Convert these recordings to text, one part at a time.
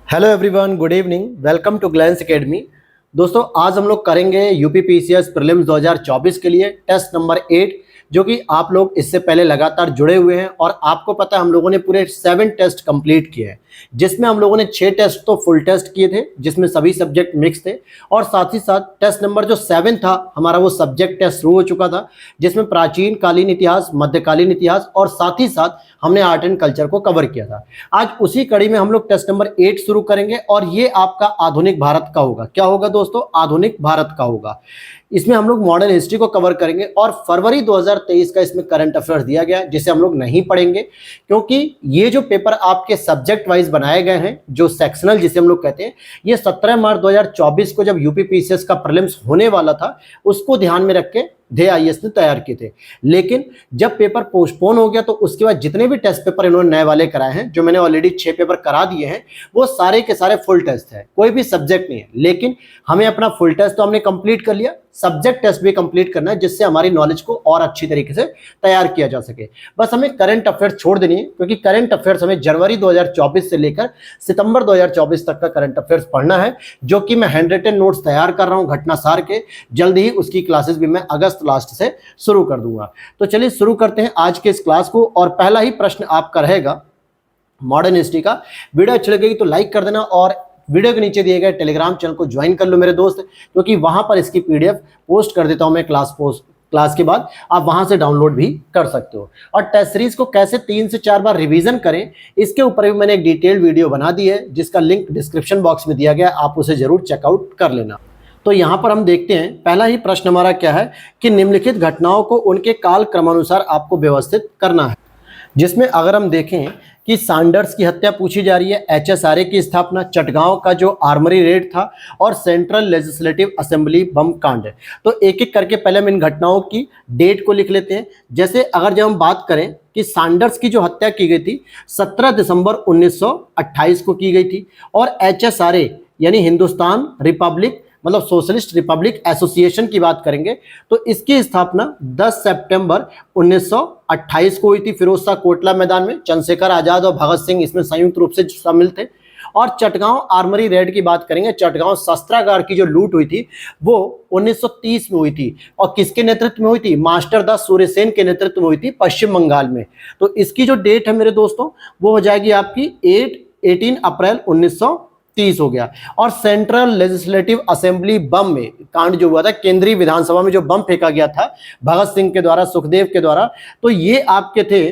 Hello everyone, good evening. Welcome to Glance Academy. दोस्तों, आज हम लोग करेंगे यूपी पीसीएस प्रीलिम्स 2024 के लिए टेस्ट नंबर 8, जो कि आप लोग इससे पहले लगातार जुड़े हुए हैं और आपको पता है हम लोगों ने पूरे 7 टेस्ट कंप्लीट किए हैं, जिसमें हम लोगों ने 6 टेस्ट तो फुल टेस्ट किए थे, जिसमें सभी सब्जेक्ट मिक्स थे, और साथ ही साथ टेस्ट नंबर जो 7 था हमारा, वो सब्जेक्ट टेस्ट शुरू हो चुका था, जिसमें प्राचीन कालीन इतिहास, मध्यकालीन इतिहास और साथ ही साथ हमने आर्ट एंड कल्चर को कवर किया था। आज उसी कड़ी में हम लोग टेस्ट नंबर 8 शुरू करेंगे और ये आपका आधुनिक भारत का होगा। क्या होगा दोस्तों? आधुनिक भारत का होगा। इसमें हम लोग मॉडर्न हिस्ट्री को कवर करेंगे और फरवरी 2023 का इसमें करंट अफेयर्स दिया गया है, जिसे हम लोग नहीं पढ़ेंगे, क्योंकि ये जो पेपर आपके सब्जेक्ट वाइज बनाए गए हैं, जो सेक्शनल जिसे हम लोग कहते हैं, ये 17 मार्च 2024 को जब यूपी पीसीएस का प्रीलिम्स होने वाला था, उसको ध्यान में रख के DIS ने तैयार किए थे। लेकिन जब पेपर पोस्टपोन हो गया तो उसके बाद जितने भी टेस्ट पेपर इन्होंने नए वाले कराए हैं, जो मैंने ऑलरेडी 6 पेपर करा दिए हैं, वो सारे के सारे फुल टेस्ट है, कोई भी सब्जेक्ट नहीं है। लेकिन हमें अपना फुल टेस्ट तो हमने कंप्लीट कर लिया, सब्जेक्ट टेस्ट भी कंप्लीट करना है, जिससे हमारी नॉलेज को और अच्छी तरीके से तैयार किया जा सके। बस हमें करंट अफेयर्स छोड़ देनी है, क्योंकि करंट अफेयर्स हमें जनवरी 2024 से लेकर सितंबर 2024 तक का करंट अफेयर्स पढ़ना है, जो कि मैं हैंड रिटन नोट्स तैयार कर रहा हूं घटनासार के। जल्द ही उसकी क्लासेस भी मैं अगस्त लास्ट से शुरू कर दूंगा। तो चलिए शुरू करते हैं आज के इस क्लास को। और पहला ही प्रश्न आपका रहेगा मॉडर्न हिस्ट्री का। वीडियो अच्छी लगेगी तो लाइक कर देना और वीडियो के नीचे दिए गए टेलीग्राम चैनल को ज्वाइन कर लो मेरे दोस्त, क्योंकि वहां पर इसकी PDF पोस्ट कर देता हूं मैं क्लास के बाद, आप वहां से डाउनलोड भी कर सकते हो। और टेस्ट सीरीज को कैसे 3 से 4 बार रिवीजन करें, इसके ऊपर भी मैंने एक डिटेल्ड वीडियो बना दी है, जिसका लिंक डिस्क्रिप्शन बॉक्स में दिया गया है, आप उसे जरूर चेकआउट कर लेना। तो यहाँ पर हम देखते हैं पहला ही प्रश्न हमारा क्या है कि निम्नलिखित घटनाओं को उनके काल क्रमानुसार आपको व्यवस्थित करना है, जिसमें अगर हम देखें कि सैंडर्स की हत्या पूछी जा रही है, HSRA की स्थापना, चटगांव का जो आर्मरी रेड था, और सेंट्रल लेजिस्लेटिव असेंबली बम कांड। तो एक एक करके पहले हम इन घटनाओं की डेट को लिख लेते हैं। जैसे अगर जब हम बात करें कि सैंडर्स की जो हत्या की गई थी 17 दिसंबर 1928 को की गई थी, और HSRA यानी हिंदुस्तान रिपब्लिक मतलब सोशलिस्ट रिपब्लिक एसोसिएशन की बात करेंगे तो इसकी स्थापना 10 सितंबर 1928 को हुई थी, फिरोज शाह कोटला मैदान में। चंद्रशेखर आजाद और भगत सिंह इसमें संयुक्त रूप से शामिल थे। और चटगांव आर्मरी रेड की बात करेंगे, चटगांव शस्त्रागार की जो लूट हुई थी वो 1930 में हुई थी, और किसके नेतृत्व में हुई थी? मास्टर दास सूर्यसेन के नेतृत्व में हुई थी पश्चिम बंगाल में। तो इसकी जो डेट है मेरे दोस्तों, वो हो जाएगी आपकी 18 अप्रैल 1930 हो गया। और सेंट्रल लेजिस्लेटिव असेंबली बम में कांड जो हुआ था, केंद्रीय विधानसभा में जो बम फेंका गया था भगत सिंह के द्वारा, सुखदेव के द्वारा, तो ये आपके थे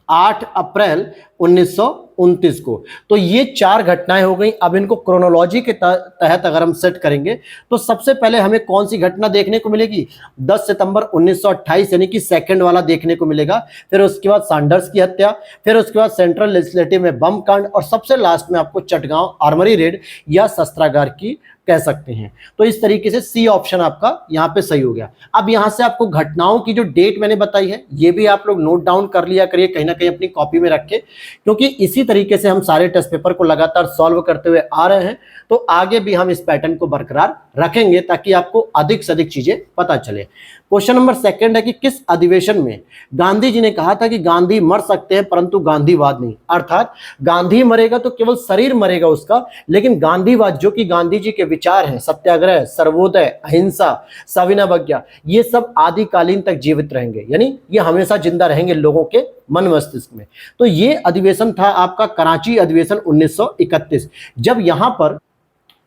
8 अप्रैल 1929 को। तो ये 4 घटनाएं हो गई। अब इनको क्रोनोलॉजी के तहत अगर हम सेट करेंगे तो सबसे पहले हमें कौन सी घटना देखने को मिलेगी? 10 सितंबर 1928 यानी कि सेकंड वाला देखने को मिलेगा। फिर उसके बाद सैंडर्स की हत्या, फिर उसके बाद सेंट्रल लेजिस्लेटिव में बम कांड, और सबसे लास्ट में आपको चटगांव आर्मरी रेड या शस्त्रागार की कह सकते हैं। तो इस तरीके से सी ऑप्शन आपका यहां पे सही हो गया। अब यहां से आपको घटनाओं की जो डेट मैंने बताई है, ये भी आप लोग नोट डाउन कर लिया करिए कहीं ना कहीं अपनी कॉपी में रख के, क्योंकि इसी तरीके से हम सारे टेस्ट पेपर को लगातार सॉल्व करते हुए आ रहे हैं। तो आगे भी हम इस पैटर्न को बरकरार रखेंगे ताकि आपको अधिक से अधिक चीजें पता चले। क्वेश्चन नंबर 2 है कि किस अधिवेशन में गांधी जी ने कहा था कि गांधी मर सकते हैं परंतु गांधीवाद नहीं। अर्थात गांधी मरेगा तो केवल शरीर मरेगा उसका, लेकिन गांधीवाद जो कि गांधी जी के विचार हैं, सत्याग्रह, सर्वोदय, अहिंसा, सविनय, ये सब आदिकालीन तक जीवित रहेंगे, यानी ये हमेशा जिंदा रहेंगे लोगों के मन मस्तिष्क में। तो ये अधिवेशन था आपका कराची अधिवेशन 1931, जब यहां पर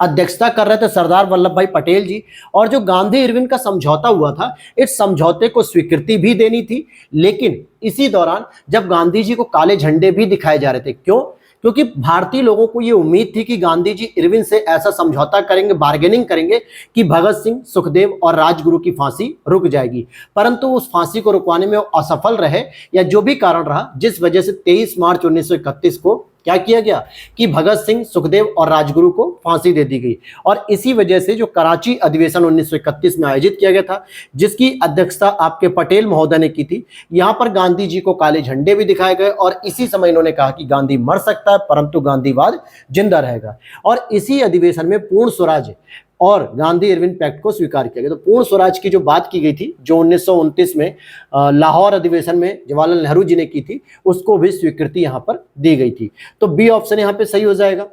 अध्यक्षता कर रहे थे सरदार वल्लभ भाई पटेल जी। और जो गांधी इरविन का समझौता हुआ था, इस समझौते को स्वीकृति भी देनी थी, लेकिन इसी दौरान जब गांधी जी को काले झंडे भी दिखाए जा रहे थे। क्यों? क्योंकि भारतीय लोगों को यह उम्मीद थी कि गांधी जी इरविन से ऐसा समझौता करेंगे, बार्गेनिंग करेंगे कि भगत सिंह, सुखदेव और राजगुरु की फांसी रुक जाएगी, परंतु उस फांसी को रुकवाने में वो असफल रहे, या जो भी कारण रहा, जिस वजह से 23 मार्च 1931 को क्या किया गया कि भगत सिंह, सुखदेव और राजगुरु को फांसी दे दी गई। और इसी वजह से जो कराची अधिवेशन 1931 में आयोजित किया गया था, जिसकी अध्यक्षता आपके पटेल महोदय ने की थी, यहां पर गांधी जी को काले झंडे भी दिखाए गए, और इसी समय इन्होंने कहा कि गांधी मर सकता है परंतु गांधीवाद जिंदा रहेगा। और इसी अधिवेशन में पूर्ण स्वराज और गांधी इरविन पैक्ट को स्वीकार किया गया। तो पूर्ण स्वराज की जो बात की गई थी, जो 1929 में लाहौर अधिवेशन में जवाहरलाल नेहरू जी ने की थी, उसको भी स्वीकृति यहां पर दी गई थी। तो बी ऑप्शन यहां पे सही हो जाएगा।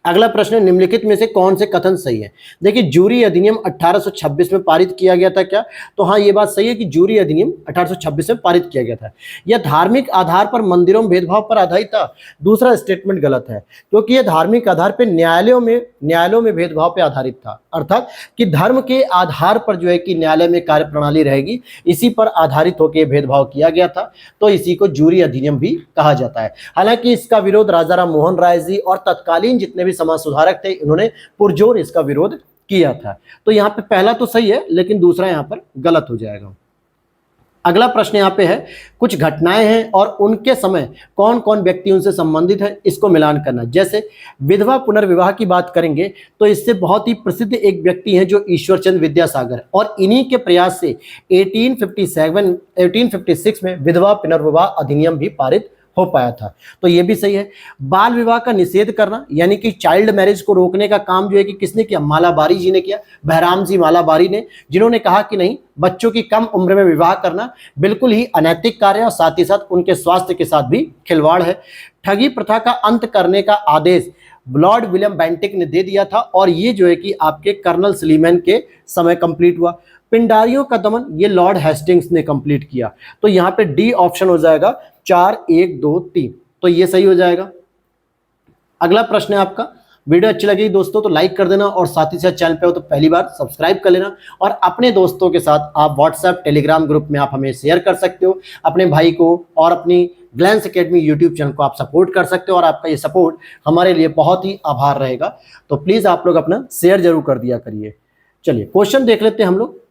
अगला प्रश्न है, निम्नलिखित में से कौन से कथन सही है। देखिए, जूरी अधिनियम 1826 में पारित किया गया था क्या? तो हाँ, ये बात सही है कि जूरी अधिनियम 1826 में पारित किया गया था। यह धार्मिक आधार पर मंदिरों में भेदभाव पर आधारित था। दूसरा स्टेटमेंट गलत है, क्योंकि यह धार्मिक आधार पर न्यायालयों में भेदभाव पर आधारित था। अर्थात कि धर्म के आधार पर जो है कि न्यायालय में कार्य प्रणाली रहेगी, इसी पर आधारित होकर भेदभाव किया गया था। तो इसी को जूरी अधिनियम भी कहा जाता है। हालांकि इसका विरोध राजा राम मोहन राय जी और तत्कालीन जितने भी समाज सुधारक थे, इन्होंने पुरजोर इसका विरोध किया था। तो यहाँ पे पहला तो सही है, लेकिन दूसरा यहाँ पर गलत हो जाएगा। अगला प्रश्न यहाँ पे है, कुछ घटनाएं हैं और उनके समय कौन कौन व्यक्ति उनसे संबंधित है, इसको मिलान करना। जैसे विधवा पुनर्विवाह की बात करेंगे तो इससे बहुत ही प्रसिद्ध एक व्यक्ति हैं जो ईश्वरचंद्र विद्यासागर, और इन्हीं के प्रयास से 1856 में विधवा पुनर्विवाह अधिनियम भी पारित हो पाया था। तो ये भी सही है। बाल विवाह का निषेध करना, यानी कि चाइल्ड मैरिज को रोकने का काम जो है कि किसने किया? मालाबारी जी ने किया, बहराम जी मालाबारी ने, जिन्होंने कहा कि नहीं, बच्चों की कम उम्र में विवाह करना बिल्कुल ही अनैतिक कार्य और साथ ही साथ उनके स्वास्थ्य के साथ भी खिलवाड़ है। ठगी प्रथा का अंत करने का आदेश लॉर्ड विलियम बेंटिक ने दे दिया था, और ये जो है कि आपके कर्नल स्लीमैन के समय कंप्लीट हुआ। पिंडारियों का दमन, ये लॉर्ड हेस्टिंग्स ने कंप्लीट किया। तो यहाँ पे डी ऑप्शन हो जाएगा 4, 1, 2, 3, तो ये सही हो जाएगा। अगला प्रश्न है आपका, वीडियो अच्छी लगी दोस्तों तो लाइक कर देना, और साथ ही साथ चैनल पे हो तो पहली बार सब्सक्राइब कर लेना, और अपने दोस्तों के साथ आप व्हाट्सएप टेलीग्राम ग्रुप में आप हमें शेयर कर सकते हो। अपने भाई को और अपनी ग्लैंस एकेडमी यूट्यूब चैनल को आप सपोर्ट कर सकते हो, और आपका ये सपोर्ट हमारे लिए बहुत ही आभार रहेगा। तो प्लीज़ आप लोग अपना शेयर जरूर कर दिया करिए। चलिए क्वेश्चन देख लेते हैं हम लोग।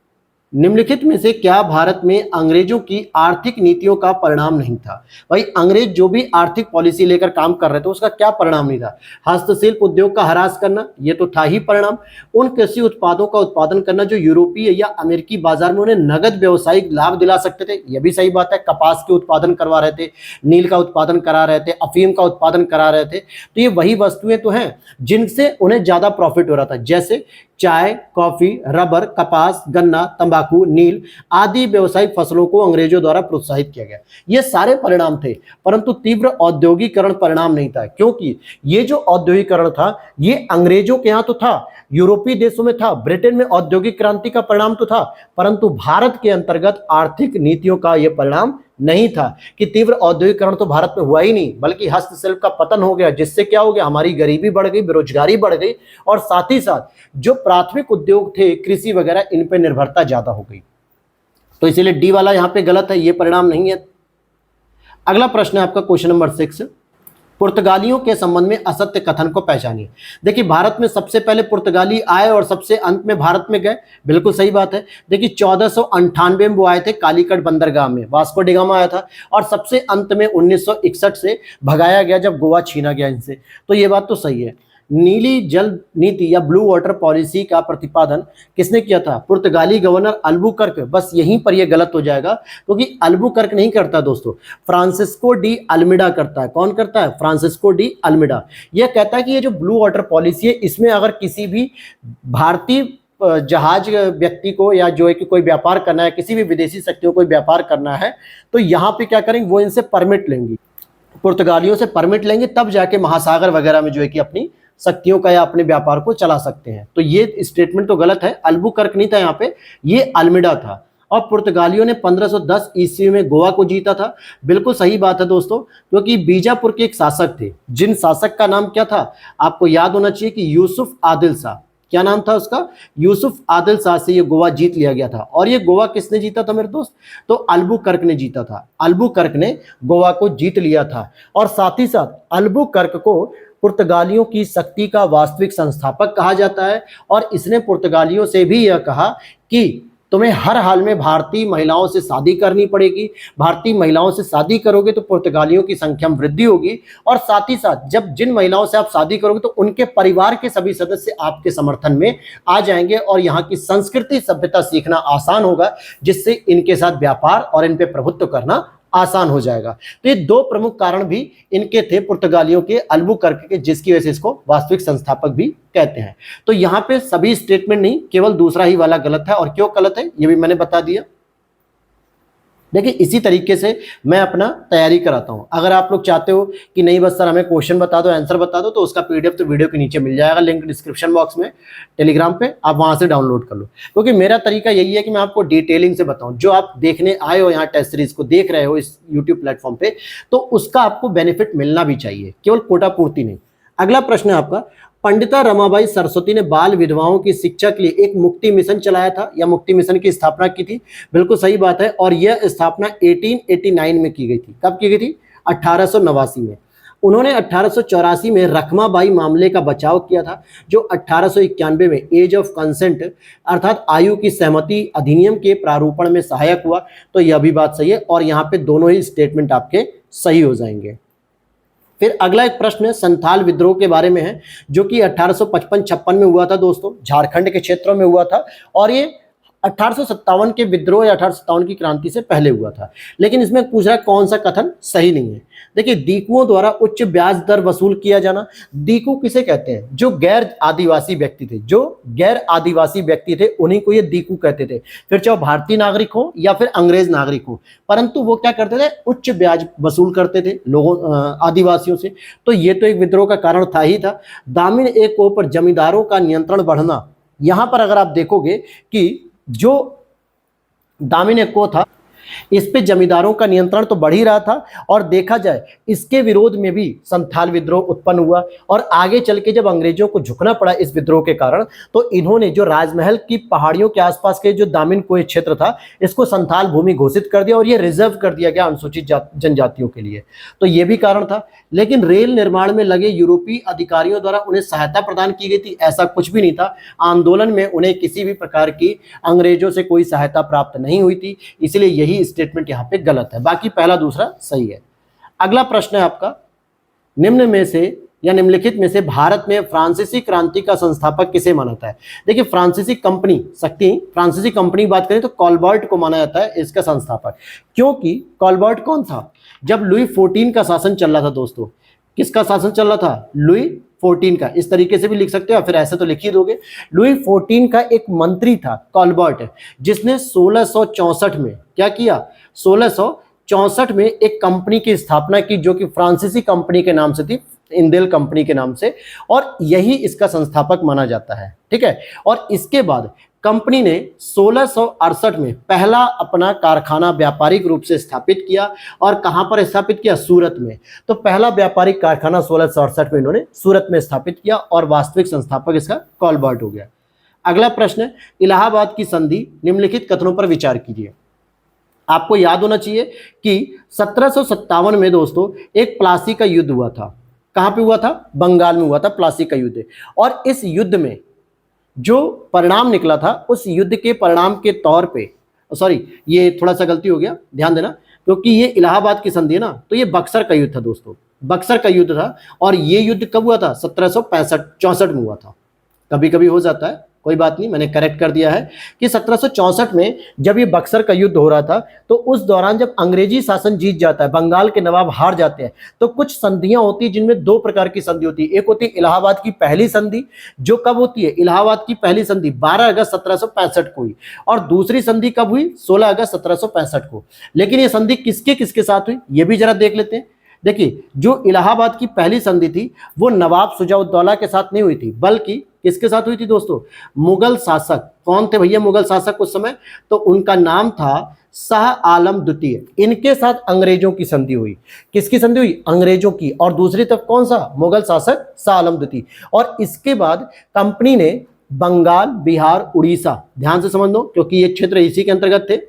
निम्नलिखित में से क्या भारत में अंग्रेजों की आर्थिक नीतियों का परिणाम नहीं था? भाई, अंग्रेज जो भी आर्थिक पॉलिसी लेकर काम कर रहे थे उसका क्या परिणाम नहीं था? हस्तशिल्प उद्योग का ह्रास करना, ये तो था ही परिणाम। उन कृषि उत्पादों का उत्पादन करना जो यूरोपीय या अमेरिकी बाजार में उन्हें नगद व्यवसायिक लाभ दिला सकते थे, यह भी सही बात है। कपास के उत्पादन करवा रहे थे, नील का उत्पादन करा रहे थे, अफीम का उत्पादन करा रहे थे। तो ये वही वस्तुएं तो हैं जिनसे उन्हें ज्यादा प्रॉफिट हो रहा था, जैसे चाय, कॉफी, रबर, कपास, गन्ना, तंबाकू, नील आदि व्यवसायिक फसलों को अंग्रेजों द्वारा प्रोत्साहित किया गया। ये सारे परिणाम थे, परंतु तीव्र औद्योगिकरण परिणाम नहीं था, क्योंकि ये जो औद्योगिकरण था ये अंग्रेजों के यहाँ तो था, यूरोपीय देशों में था, ब्रिटेन में औद्योगिक क्रांति का परिणाम तो था, परंतु भारत के अंतर्गत आर्थिक नीतियों का यह परिणाम नहीं था कि तीव्र औद्योगिकरण तो भारत में हुआ ही नहीं, बल्कि हस्तशिल्प का पतन हो गया, जिससे क्या हो गया? हमारी गरीबी बढ़ गई, बेरोजगारी बढ़ गई, और साथ ही साथ जो प्राथमिक उद्योग थे कृषि वगैरह, इन पर निर्भरता ज्यादा हो गई। तो इसीलिए डी वाला यहां पे गलत है, ये परिणाम नहीं है। अगला प्रश्न है आपका क्वेश्चन नंबर 6, पुर्तगालियों के संबंध में असत्य कथन को पहचानिए। देखिए, भारत में सबसे पहले पुर्तगाली आए और सबसे अंत में भारत में गए, बिल्कुल सही बात है। देखिए, 1498 में वो आए थे, कालीकट बंदरगाह में वास्को डिगामा आया था, और सबसे अंत में 1961 से भगाया गया जब गोवा छीना गया इनसे। तो ये बात तो सही है। नीली जल नीति या ब्लू वाटर पॉलिसी का प्रतिपादन किसने किया था? पुर्तगाली गवर्नर अल्बुकर्क। बस यहीं पर यह गलत हो जाएगा, क्योंकि अल्बुकर्क नहीं करता दोस्तों, फ्रांसिस्को डी अल्मीडा करता है। कौन करता है? Francisco de Almeida. यह कहता है कि ये जो ब्लू वाटर पॉलिसी है, इसमें अगर किसी भी भारतीय जहाज व्यक्ति को या जो है कि कोई व्यापार करना है, किसी भी विदेशी शक्तियों को व्यापार करना है, तो यहाँ पे क्या करेंगे? वो इनसे परमिट लेंगी, पुर्तगालियों से परमिट लेंगे, तब जाके महासागर वगैरह में जो है कि अपनी शक्तियों का या अपने व्यापार को चला सकते हैं। तो ये स्टेटमेंट तो गलत है, अल्बुकर्क नहीं था यहाँ पे, ये अल्मीडा था। और पुर्तगालियों ने 1510 ईस्वी में गोवा को जीता था। बिल्कुल सही बात है दोस्तों, क्योंकि बीजापुर के एक शासक थे, जिन शासक का नाम क्या था? आपको याद होना चाहिए कि यूसुफ आदिल शाह। क्या नाम था उसका? यूसुफ आदिल शाह से ये गोवा जीत लिया गया था। और ये गोवा किसने जीता था मेरे दोस्त? तो अल्बुकर्क ने जीता था। अल्बुकर्क ने गोवा को जीत लिया था, और साथ ही साथ अल्बुकर्क को पुर्तगालियों की शक्ति का वास्तविक संस्थापक कहा जाता है। और इसने पुर्तगालियों से भी यह कहा कि तुम्हें हर हाल में भारतीय महिलाओं से शादी करनी पड़ेगी, भारतीय महिलाओं से शादी करोगे तो पुर्तगालियों की संख्या में वृद्धि होगी, और साथ ही साथ जब जिन महिलाओं से आप शादी करोगे तो उनके परिवार के सभी सदस्य आपके समर्थन में आ जाएंगे, और यहाँ की संस्कृति सभ्यता सीखना आसान होगा, जिससे इनके साथ व्यापार और इन पे प्रभुत्व करना आसान हो जाएगा। तो ये दो प्रमुख कारण भी इनके थे, पुर्तगालियों के, अल्बुकर्क के, जिसकी वजह से इसको वास्तविक संस्थापक भी कहते हैं। तो यहाँ पे सभी स्टेटमेंट नहीं, केवल दूसरा ही वाला गलत है। और क्यों गलत है ये भी मैंने बता दिया। देखिए इसी तरीके से मैं अपना तैयारी कराता हूं। अगर आप लोग चाहते हो कि नहीं बस सर हमें क्वेश्चन बता दो, आंसर बता दो, तो उसका पीडीएफ तो वीडियो के नीचे मिल जाएगा, लिंक डिस्क्रिप्शन बॉक्स में टेलीग्राम पे, आप वहां से डाउनलोड कर लो। क्योंकि मेरा तरीका यही है कि मैं आपको डिटेलिंग से बताऊं। जो आप देखने आए हो यहाँ टेस्ट सीरीज को देख रहे हो इस यूट्यूब प्लेटफॉर्म पे, तो उसका आपको बेनिफिट मिलना भी चाहिए, केवल कोटा पूर्ति नहीं। अगला प्रश्न है आपका, पंडिता रमाबाई सरस्वती ने बाल विधवाओं की शिक्षा के लिए एक मुक्ति मिशन चलाया था या मुक्ति मिशन की स्थापना की थी। बिल्कुल सही बात है, और यह स्थापना 1889 में की गई थी। कब की गई थी? 1889 में। उन्होंने 1884 में रखमाबाई मामले का बचाव किया था, जो 1891 में एज ऑफ कंसेंट अर्थात आयु की सहमति अधिनियम के प्रारूपण में सहायक हुआ। तो यह भी बात सही है, और यहाँ पे दोनों ही स्टेटमेंट आपके सही हो जाएंगे। फिर अगला एक प्रश्न है संथाल विद्रोह के बारे में है, जो कि 1855-56 में हुआ था दोस्तों, झारखंड के क्षेत्रों में हुआ था, और ये 1857 के विद्रोह या 1857 की क्रांति से पहले हुआ था। लेकिन इसमें पूछ रहा है कौन सा कथन सही नहीं है। देखिए, दीकुओं द्वारा उच्च ब्याज दर वसूल किया जाना। दीकू किसे कहते हैं? जो गैर आदिवासी व्यक्ति थे, जो गैर आदिवासी व्यक्ति थे उन्हीं को ये दीकू कहते थे। फिर चाहे भारतीय नागरिक हो या फिर अंग्रेज नागरिक हो, परंतु वो क्या करते थे? उच्च ब्याज वसूल करते थे लोगों आदिवासियों से। तो ये तो एक विद्रोह का कारण था ही था। दामिन एको पर जमींदारों का नियंत्रण बढ़ना। यहां पर अगर आप देखोगे कि जो दामिन एको था, इस पे जमींदारों का नियंत्रण तो बढ़ ही रहा था, और देखा जाए इसके विरोध में भी संथाल विद्रोह उत्पन्न हुआ। और आगे चल के जब अंग्रेजों को झुकना पड़ा इस विद्रोह के कारण, तो इन्होंने जो राजमहल की पहाड़ियों के आसपास के जो दामिन कोय क्षेत्र था, इसको संथाल भूमि घोषित कर दिया और ये रिजर्व कर दिया गया अनुसूचित जनजातियों के लिए। तो ये भी कारण था। लेकिन रेल निर्माण में लगे यूरोपीय अधिकारियों द्वारा उन्हें सहायता प्रदान की गई थी, ऐसा कुछ भी नहीं था। आंदोलन में उन्हें किसी भी प्रकार की अंग्रेजों से कोई सहायता प्राप्त नहीं हुई थी, इसलिए यही स्टेटमेंट यहाँ पे गलत है। बाकी पहला दूसरा सही है। अगला प्रश्न है आपका, निम्न में से या निम्नलिखित में से भारत में फ्रांसीसी क्रांति का संस्थापक किसे माना जाता है? देखिए, फ्रांसीसी कंपनी बात करें तो कॉलबर्ट को माना जाता है इसका संस्थापक। क्योंकि कॉलबर्ट कौन था? जब लुई 14 का शासन चल रहा था दोस्तों। किसका शासन चल रहा था? लुई 14 का। इस तरीके से भी लिख सकते हो, फिर ऐसे तो लिख ही दोगे। लुई 14 का एक मंत्री था कॉलबर्ट, जिसने 1664 में क्या किया? 1664 में एक कंपनी की स्थापना की, जो कि फ्रांसीसी कंपनी के नाम से थी, इंदेल कंपनी के नाम से, और यही इसका संस्थापक माना जाता है। ठीक है। और इसके बाद कंपनी ने 1668 में पहला अपना कारखाना व्यापारिक रूप से स्थापित किया। और कहां पर स्थापित किया? सूरत में। तो पहला व्यापारिक कारखाना 1668 में इन्होंने सूरत में स्थापित किया, और वास्तविक संस्थापक इसका कॉलबर्ट हो गया। अगला प्रश्न है, इलाहाबाद की संधि निम्नलिखित कथनों पर विचार कीजिए। आपको याद होना चाहिए कि 1757 में दोस्तों एक प्लासी का युद्ध हुआ था। कहां पे हुआ था? बंगाल में हुआ था प्लासी का युद्ध। और इस युद्ध में जो परिणाम निकला था, उस युद्ध के परिणाम के तौर पे, सॉरी ये थोड़ा सा गलती हो गया, ध्यान देना, क्योंकि ये इलाहाबाद की संधि है ना, तो ये बक्सर का युद्ध था दोस्तों, बक्सर का युद्ध था। और ये युद्ध कब हुआ था? 1765-64 में हुआ था। कभी कभी हो जाता है, कोई बात नहीं, मैंने करेक्ट कर दिया है कि 1764 में जब ये बक्सर का युद्ध हो रहा था, तो उस दौरान जब अंग्रेजी शासन जीत जाता है, बंगाल के नवाब हार जाते हैं, तो कुछ संधियां होती है जिनमें दो प्रकार की संधि होती है। एक होती है इलाहाबाद की पहली संधि, जो कब होती है? इलाहाबाद की पहली संधि 12 अगस्त 1765 को हुई, और दूसरी संधि कब हुई? 16 अगस्त 1765 को। लेकिन ये संधि किसके किसके साथ हुई, ये भी जरा देख लेते हैं। देखिए, जो इलाहाबाद की पहली संधि थी वो नवाब शुजाउद्दौला के साथ नहीं हुई थी, बल्कि किसके साथ हुई थी दोस्तों? मुगल शासक। कौन थे भैया मुगल शासक उस समय? तो उनका नाम था शाह आलम द्वितीय। इनके साथ अंग्रेजों की संधि हुई। किसकी संधि हुई? अंग्रेजों की। और दूसरी तरफ कौन सा? मुगल शासक शाह आलम द्वितीय। और इसके बाद कंपनी ने बंगाल, बिहार, उड़ीसा, ध्यान से समझ लो क्योंकि ये क्षेत्र इसी के अंतर्गत थे,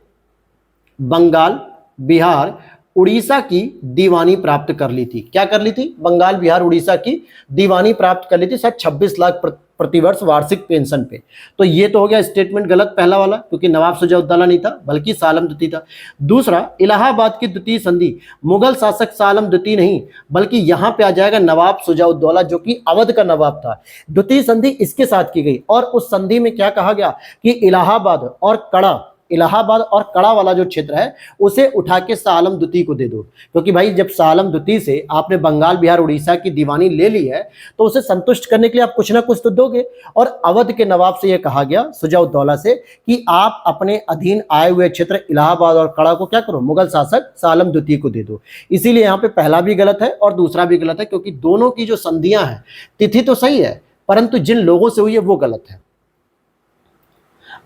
बंगाल, बिहार, उड़ीसा की दीवानी प्राप्त कर ली थी। क्या कर ली थी? बंगाल, बिहार, उड़ीसा की दीवानी प्राप्त कर ली थी, शायद 26 लाख प्रतिवर्ष वार्षिक पेंशन पे। तो ये तो हो गया स्टेटमेंट गलत पहला वाला, क्योंकि नवाब शुजाउद्दौला नहीं था बल्कि शाह आलम द्वितीय था। दूसरा, इलाहाबाद की द्वितीय संधि मुगल शासक शाह आलम द्वितीय नहीं, बल्कि यहां पे आ जाएगा नवाब शुजाउद्दौला, जो कि अवध का नवाब था। द्वितीय संधि इसके साथ की गई, और उस संधि में क्या कहा गया कि इलाहाबाद और कड़ा इलाहाबाद और कड़ा वाला जो क्षेत्र है उसे उठा के शाह आलम द्वितीय को दे दो, क्योंकि भाई जब शाह आलम द्वितीय से आपने बंगाल बिहार उड़ीसा की दीवानी ले ली है तो उसे संतुष्ट करने के लिए आप कुछ ना कुछ तो दोगे। और अवध के नवाब से यह कहा गया सुजाउद्दौला से कि आप अपने अधीन आए हुए क्षेत्र इलाहाबाद और कड़ा को क्या करो, मुगल शासक शाह आलम द्वितीय को दे दो। इसीलिए यहाँ पे पहला भी गलत है और दूसरा भी गलत है, क्योंकि दोनों की जो संधियां हैं, तिथि तो सही है परंतु जिन लोगों से हुई है वो गलत है।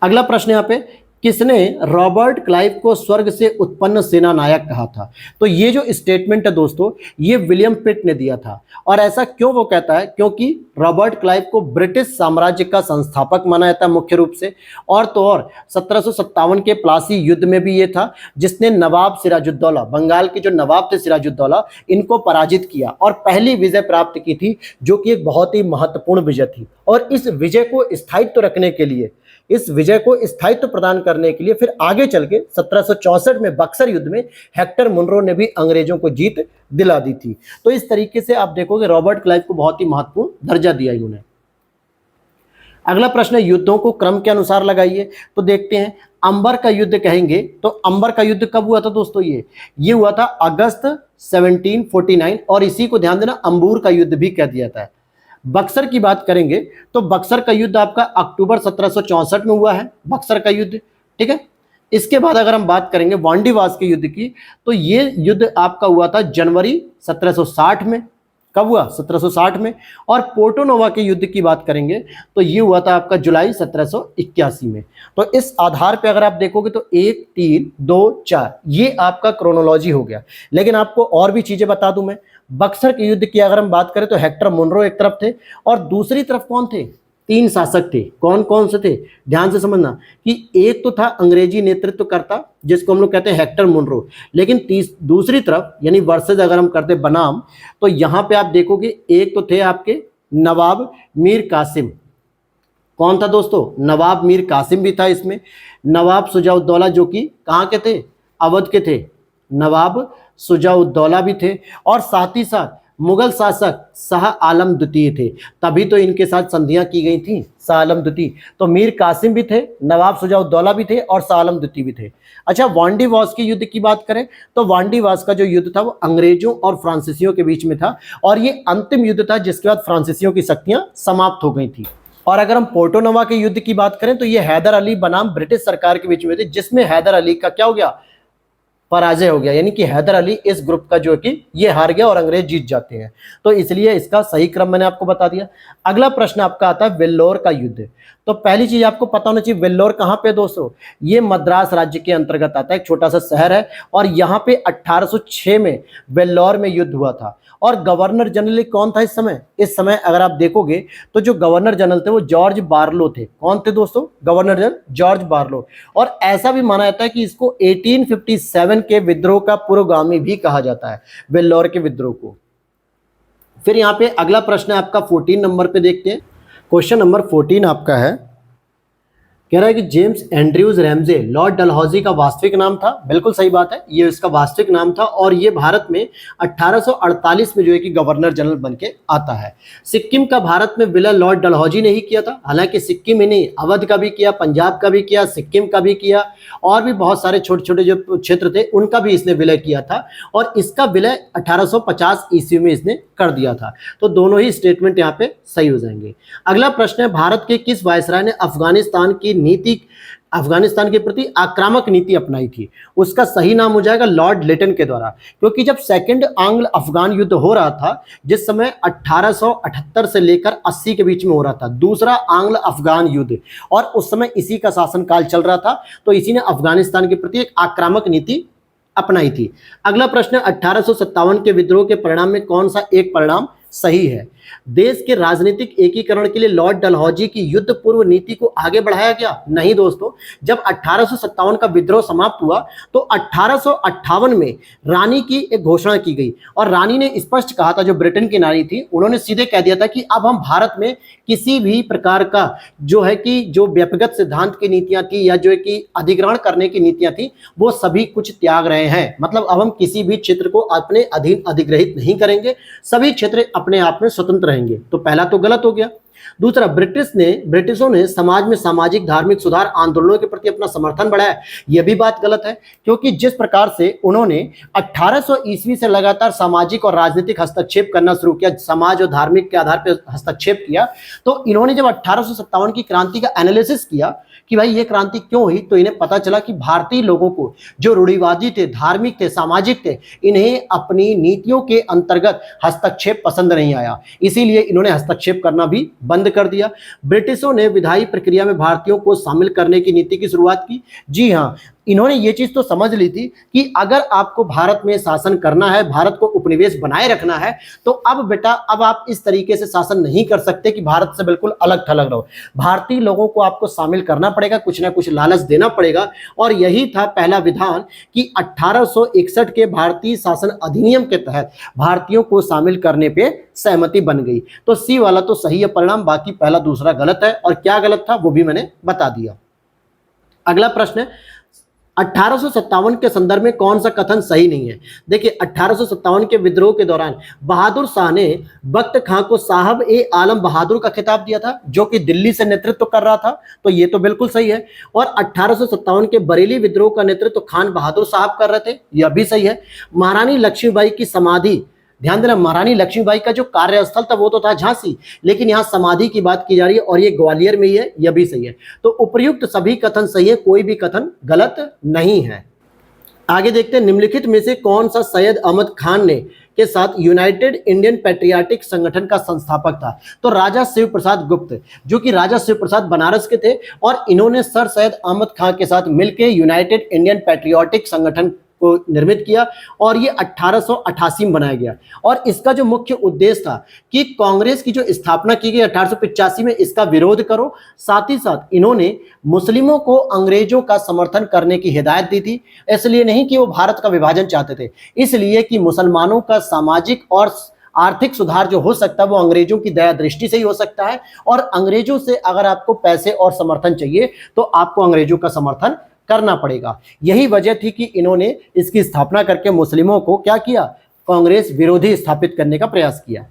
अगला प्रश्न यहाँ पे, किसने रॉबर्ट क्लाइव को स्वर्ग से उत्पन्न सेना नायक कहा था? तो ये जो स्टेटमेंट है दोस्तों, ये विलियम पिट ने दिया था। और ऐसा क्यों वो कहता है? क्योंकि रॉबर्ट क्लाइव को ब्रिटिश साम्राज्य का संस्थापक माना जाता है मुख्य रूप से, और तो और 1757 के प्लासी युद्ध में भी ये था जिसने नवाब सिराजुद्दौला, बंगाल के जो नवाब थे सिराजुद्दौला, इनको पराजित किया और पहली विजय प्राप्त की थी, जो कि एक बहुत ही महत्वपूर्ण विजय थी। और इस विजय को स्थायित्व रखने के लिए, इस विजय को स्थायित्व प्रदान करने के लिए फिर आगे चल के 1764 में बक्सर युद्ध में हेक्टर मुनरो ने भी अंग्रेजों को जीत दिला दी थी। तो इस तरीके से आप देखोगे रॉबर्ट क्लाइव को बहुत ही महत्वपूर्ण दर्जा दिया इन्होंने। अगला प्रश्न है, युद्धों को क्रम के अनुसार लगाइए। तो देखते हैं, अंबर का युद्ध कहेंगे तो अंबर का युद्ध कब हुआ था दोस्तों? ये हुआ था अगस्त 1749, और इसी को ध्यान देना अंबूर का युद्ध भी कह दिया था। बक्सर की बात करेंगे तो बक्सर का युद्ध आपका अक्टूबर 1764 में हुआ है, बक्सर का युद्ध, ठीक है। इसके बाद अगर हम बात करेंगे वांडीवास के युद्ध की, तो ये युद्ध आपका हुआ था जनवरी 1760 में। कब हुआ? 1760 में। और पोर्टोनोवा के युद्ध की बात करेंगे तो ये हुआ था आपका जुलाई 1781 में। तो इस आधार पे अगर आप देखोगे तो 1 3 2 4 ये आपका क्रोनोलॉजी हो गया। लेकिन आपको और भी चीजें बता दूं मैं, बक्सर के युद्ध की अगर हम बात करें तो हेक्टर मुनरो एक तरफ थे और दूसरी तरफ कौन थे? 3 शासक थे। कौन कौन से थे? ध्यान से समझना कि एक तो था अंग्रेजी नेतृत्वकर्ता जिसको हम लोग कहते हैं हेक्टर मुनरो, लेकिन दूसरी तरफ यानी वर्सेज अगर हम करते बनाम तो यहां पे आप देखोगे एक तो थे आपके नवाब मीर कासिम। कौन था दोस्तों? नवाब मीर कासिम भी था इसमें। नवाब सुजाउद्दौला जो कि कहाँ के थे? अवध के थे। नवाब सुजाउद्दौला भी थे और साथ ही साथ मुगल शासक शाह आलम द्वितीय थे, तभी तो इनके साथ संधियां की गई थी, शाह आलम द्वितीय। तो मीर कासिम भी थे, नवाब सुजाउद्दौला भी थे और शाह आलम द्वितीय भी थे। अच्छा, वांडीवास के युद्ध की बात करें तो वांडीवास का जो युद्ध था वो अंग्रेजों और फ्रांसीसियों के बीच में था और ये अंतिम युद्ध था जिसके बाद फ्रांसीसियों की शक्तियां समाप्त हो गई थी। और अगर हम पोर्टोनोवा के युद्ध की बात करें तो ये हैदर अली बनाम ब्रिटिश सरकार के बीच में थे, जिसमें हैदर अली का क्या हो गया? पराजय हो गया, यानी कि हैदर अली इस ग्रुप का जो कि ये हार गया और अंग्रेज जीत जाते हैं। तो इसलिए इसका सही क्रम मैंने आपको बता दिया। अगला प्रश्न आपका आता है वेल्लोर का युद्ध। तो पहली चीज आपको पता होना चाहिए वेल्लोर कहाँ पे दोस्तों? ये मद्रास राज्य के अंतर्गत आता है, एक छोटा सा शहर है और यहाँ पे 1806 में वेल्लोर में युद्ध हुआ था। और गवर्नर जनरल कौन था इस समय? इस समय अगर आप देखोगे तो जो गवर्नर जनरल थे वो जॉर्ज बार्लो थे। कौन थे दोस्तों? Governor general George Barlow. और ऐसा भी माना जाता है कि इसको 1857 के विद्रोह का पुरोगामी भी कहा जाता है, वेल्लोर के विद्रोह को। फिर यहाँ पे अगला प्रश्न है आपका 14 नंबर पे देखते हैं। क्वेश्चन नंबर 14 आपका है, कह रहा है कि James Andrews Ramsay Lord Dalhousie का वास्तविक नाम था। बिल्कुल सही बात है, ये इसका वास्तविक नाम था और ये भारत में 1848 में जो है कि गवर्नर जनरल बन के आता है। सिक्किम का भारत में विलय लॉर्ड डलहौजी ने ही किया था। हालांकि सिक्किम ही नहीं, अवध का भी किया, पंजाब का भी किया, सिक्किम का भी किया और भी बहुत सारे छोटे छोटे जो क्षेत्र थे उनका भी इसने विलय किया था और इसका विलय 1850 ईस्वी में इसने कर दिया था। तो दोनों ही स्टेटमेंट यहाँ पे सही हो जाएंगे। अगला प्रश्न है, भारत के किस वायसराय ने अफगानिस्तान के प्रति आक्रामक नीति अपनाई थी? उसका सही नाम हो जाएगा लॉर्ड लिटन के द्वारा, क्योंकि जब सेकंड आंग्ल अफगान युद्ध हो रहा था जिस समय 1878 से लेकर 80 के बीच में हो रहा था, दूसरा आंग्ल अफगान युद्ध, और उस समय इसी का शासनकाल चल रहा था, तो इसी ने अफगानिस्तान के प्रति एक आक्रामक नीति अपनाई थी। अगला प्रश्न, 1857 के विद्रोह के परिणाम में कौन सा एक परिणाम सही है? देश के राजनीतिक एकीकरण के लिए लॉर्ड डलहौजी की युद्ध पूर्व नीति को आगे बढ़ाया गया? नहीं दोस्तों, जब 1857 का विद्रोह समाप्त हुआ तो 1858 में रानी की एक घोषणा की गई और रानी ने स्पष्ट कहा था, जो ब्रिटेन की नारी थी उन्होंने सीधे कह दिया था कि अब हम भारत में किसी भी प्रकार का जो है कि जो व्यक्तिगत सिद्धांत की नीतियां थी या जो है कि अधिग्रहण करने की नीतियां थी वो सभी कुछ त्याग रहे हैं। मतलब अब हम किसी भी क्षेत्र को अपने अधीन अधिग्रहित नहीं करेंगे, सभी क्षेत्र अपने आप में स्वतंत्र रहेंगे। तो पहला तो गलत हो गया। दूसरा, ब्रिटिशों ने समाज में सामाजिक धार्मिक सुधार आंदोलनों के प्रति अपना समर्थन बढ़ाया। यह भी बात गलत है, क्योंकि जिस प्रकार से उन्होंने 1800 ईस्वी से लगातार सामाजिक और राजनीतिक हस्तक्षेप करना शुरू किया, समाज और धार्मिक के आधार पर हस्तक्षेप किया, तो इन्होंने जब 1857 की क्रांति का एनालिसिस किया कि भाई ये क्रांति क्यों हुई, तो इन्हें पता चला कि भारतीय लोगों को जो रूढ़िवादी थे, धार्मिक थे, सामाजिक थे, इन्हें अपनी नीतियों के अंतर्गत हस्तक्षेप पसंद नहीं आया, इसीलिए इन्होंने हस्तक्षेप करना भी बंद कर दिया। ब्रिटिशों ने विधायी प्रक्रिया में भारतीयों को शामिल करने की नीति की शुरुआत की। जी हाँ, इन्होंने ये चीज तो समझ ली थी कि अगर आपको भारत में शासन करना है, भारत को उपनिवेश बनाए रखना है, तो अब बेटा अब आप इस तरीके से शासन नहीं कर सकते कि भारत से बिल्कुल अलग थलग रहो। भारतीय लोगों को आपको शामिल करना पड़ेगा, कुछ ना कुछ लालच देना पड़ेगा। और यही था पहला विधान कि 1861 के भारतीय शासन अधिनियम के तहत भारतीयों को शामिल करने पे सहमति बन गई। तो सी वाला तो सही है परिणाम, बाकी पहला दूसरा गलत है। और क्या गलत था वो भी मैंने बता दिया। अगला प्रश्न है, 1857 के संदर्भ में कौन सा कथन सही नहीं है। देखिए, 1857 के विद्रोह के दौरान बहादुर शाह ने बख्त खां को साहब ए आलम बहादुर का खिताब दिया था, जो कि दिल्ली से नेतृत्व कर रहा था, तो ये तो बिल्कुल सही है। और 1857 के बरेली विद्रोह का नेतृत्व खान बहादुर साहब कर रहे थे, यह भी सही है। महारानी लक्ष्मीबाई की समाधि, ध्यान देना, महारानी लक्ष्मीबाई का जो कार्यस्थल था वो तो था झांसी, लेकिन यहाँ समाधि की बात की जा रही है और ये ग्वालियर में ही है, यह भी सही है। तो उपर्युक्त सभी कथन सही है, कोई भी कथन गलत नहीं है। आगे देखते हैं, निम्नलिखित में से कौन सा सैयद अहमद खान ने के साथ यूनाइटेड इंडियन पैट्रियाटिक संगठन का संस्थापक था। तो राजा शिव प्रसाद गुप्त, जो कि राजा शिव प्रसाद बनारस के थे, और इन्होंने सर सैयद अहमद खान के साथ मिलकर यूनाइटेड इंडियन पैट्रियाटिक संगठन को निर्मित किया, और ये 1888 में बनाया गया। और इसका जो मुख्य उद्देश्य था कि कांग्रेस की जो स्थापना की गई 1885 में, इसका विरोध करो। साथ ही साथ इन्होंने मुस्लिमों को अंग्रेजों का समर्थन करने की हिदायत दी थी, इसलिए नहीं कि वो भारत का विभाजन चाहते थे, इसलिए कि मुसलमानों का सामाजिक और आर्थिक सुधार जो हो सकता है वो अंग्रेजों की दया दृष्टि से ही हो सकता है। और अंग्रेजों से अगर आपको पैसे और समर्थन चाहिए तो आपको अंग्रेजों का समर्थन करना पड़ेगा। यही वजह थी कि इन्होंने इसकी स्थापना करके मुस्लिमों को क्या किया, कांग्रेस विरोधी स्थापित करने का प्रयास किया।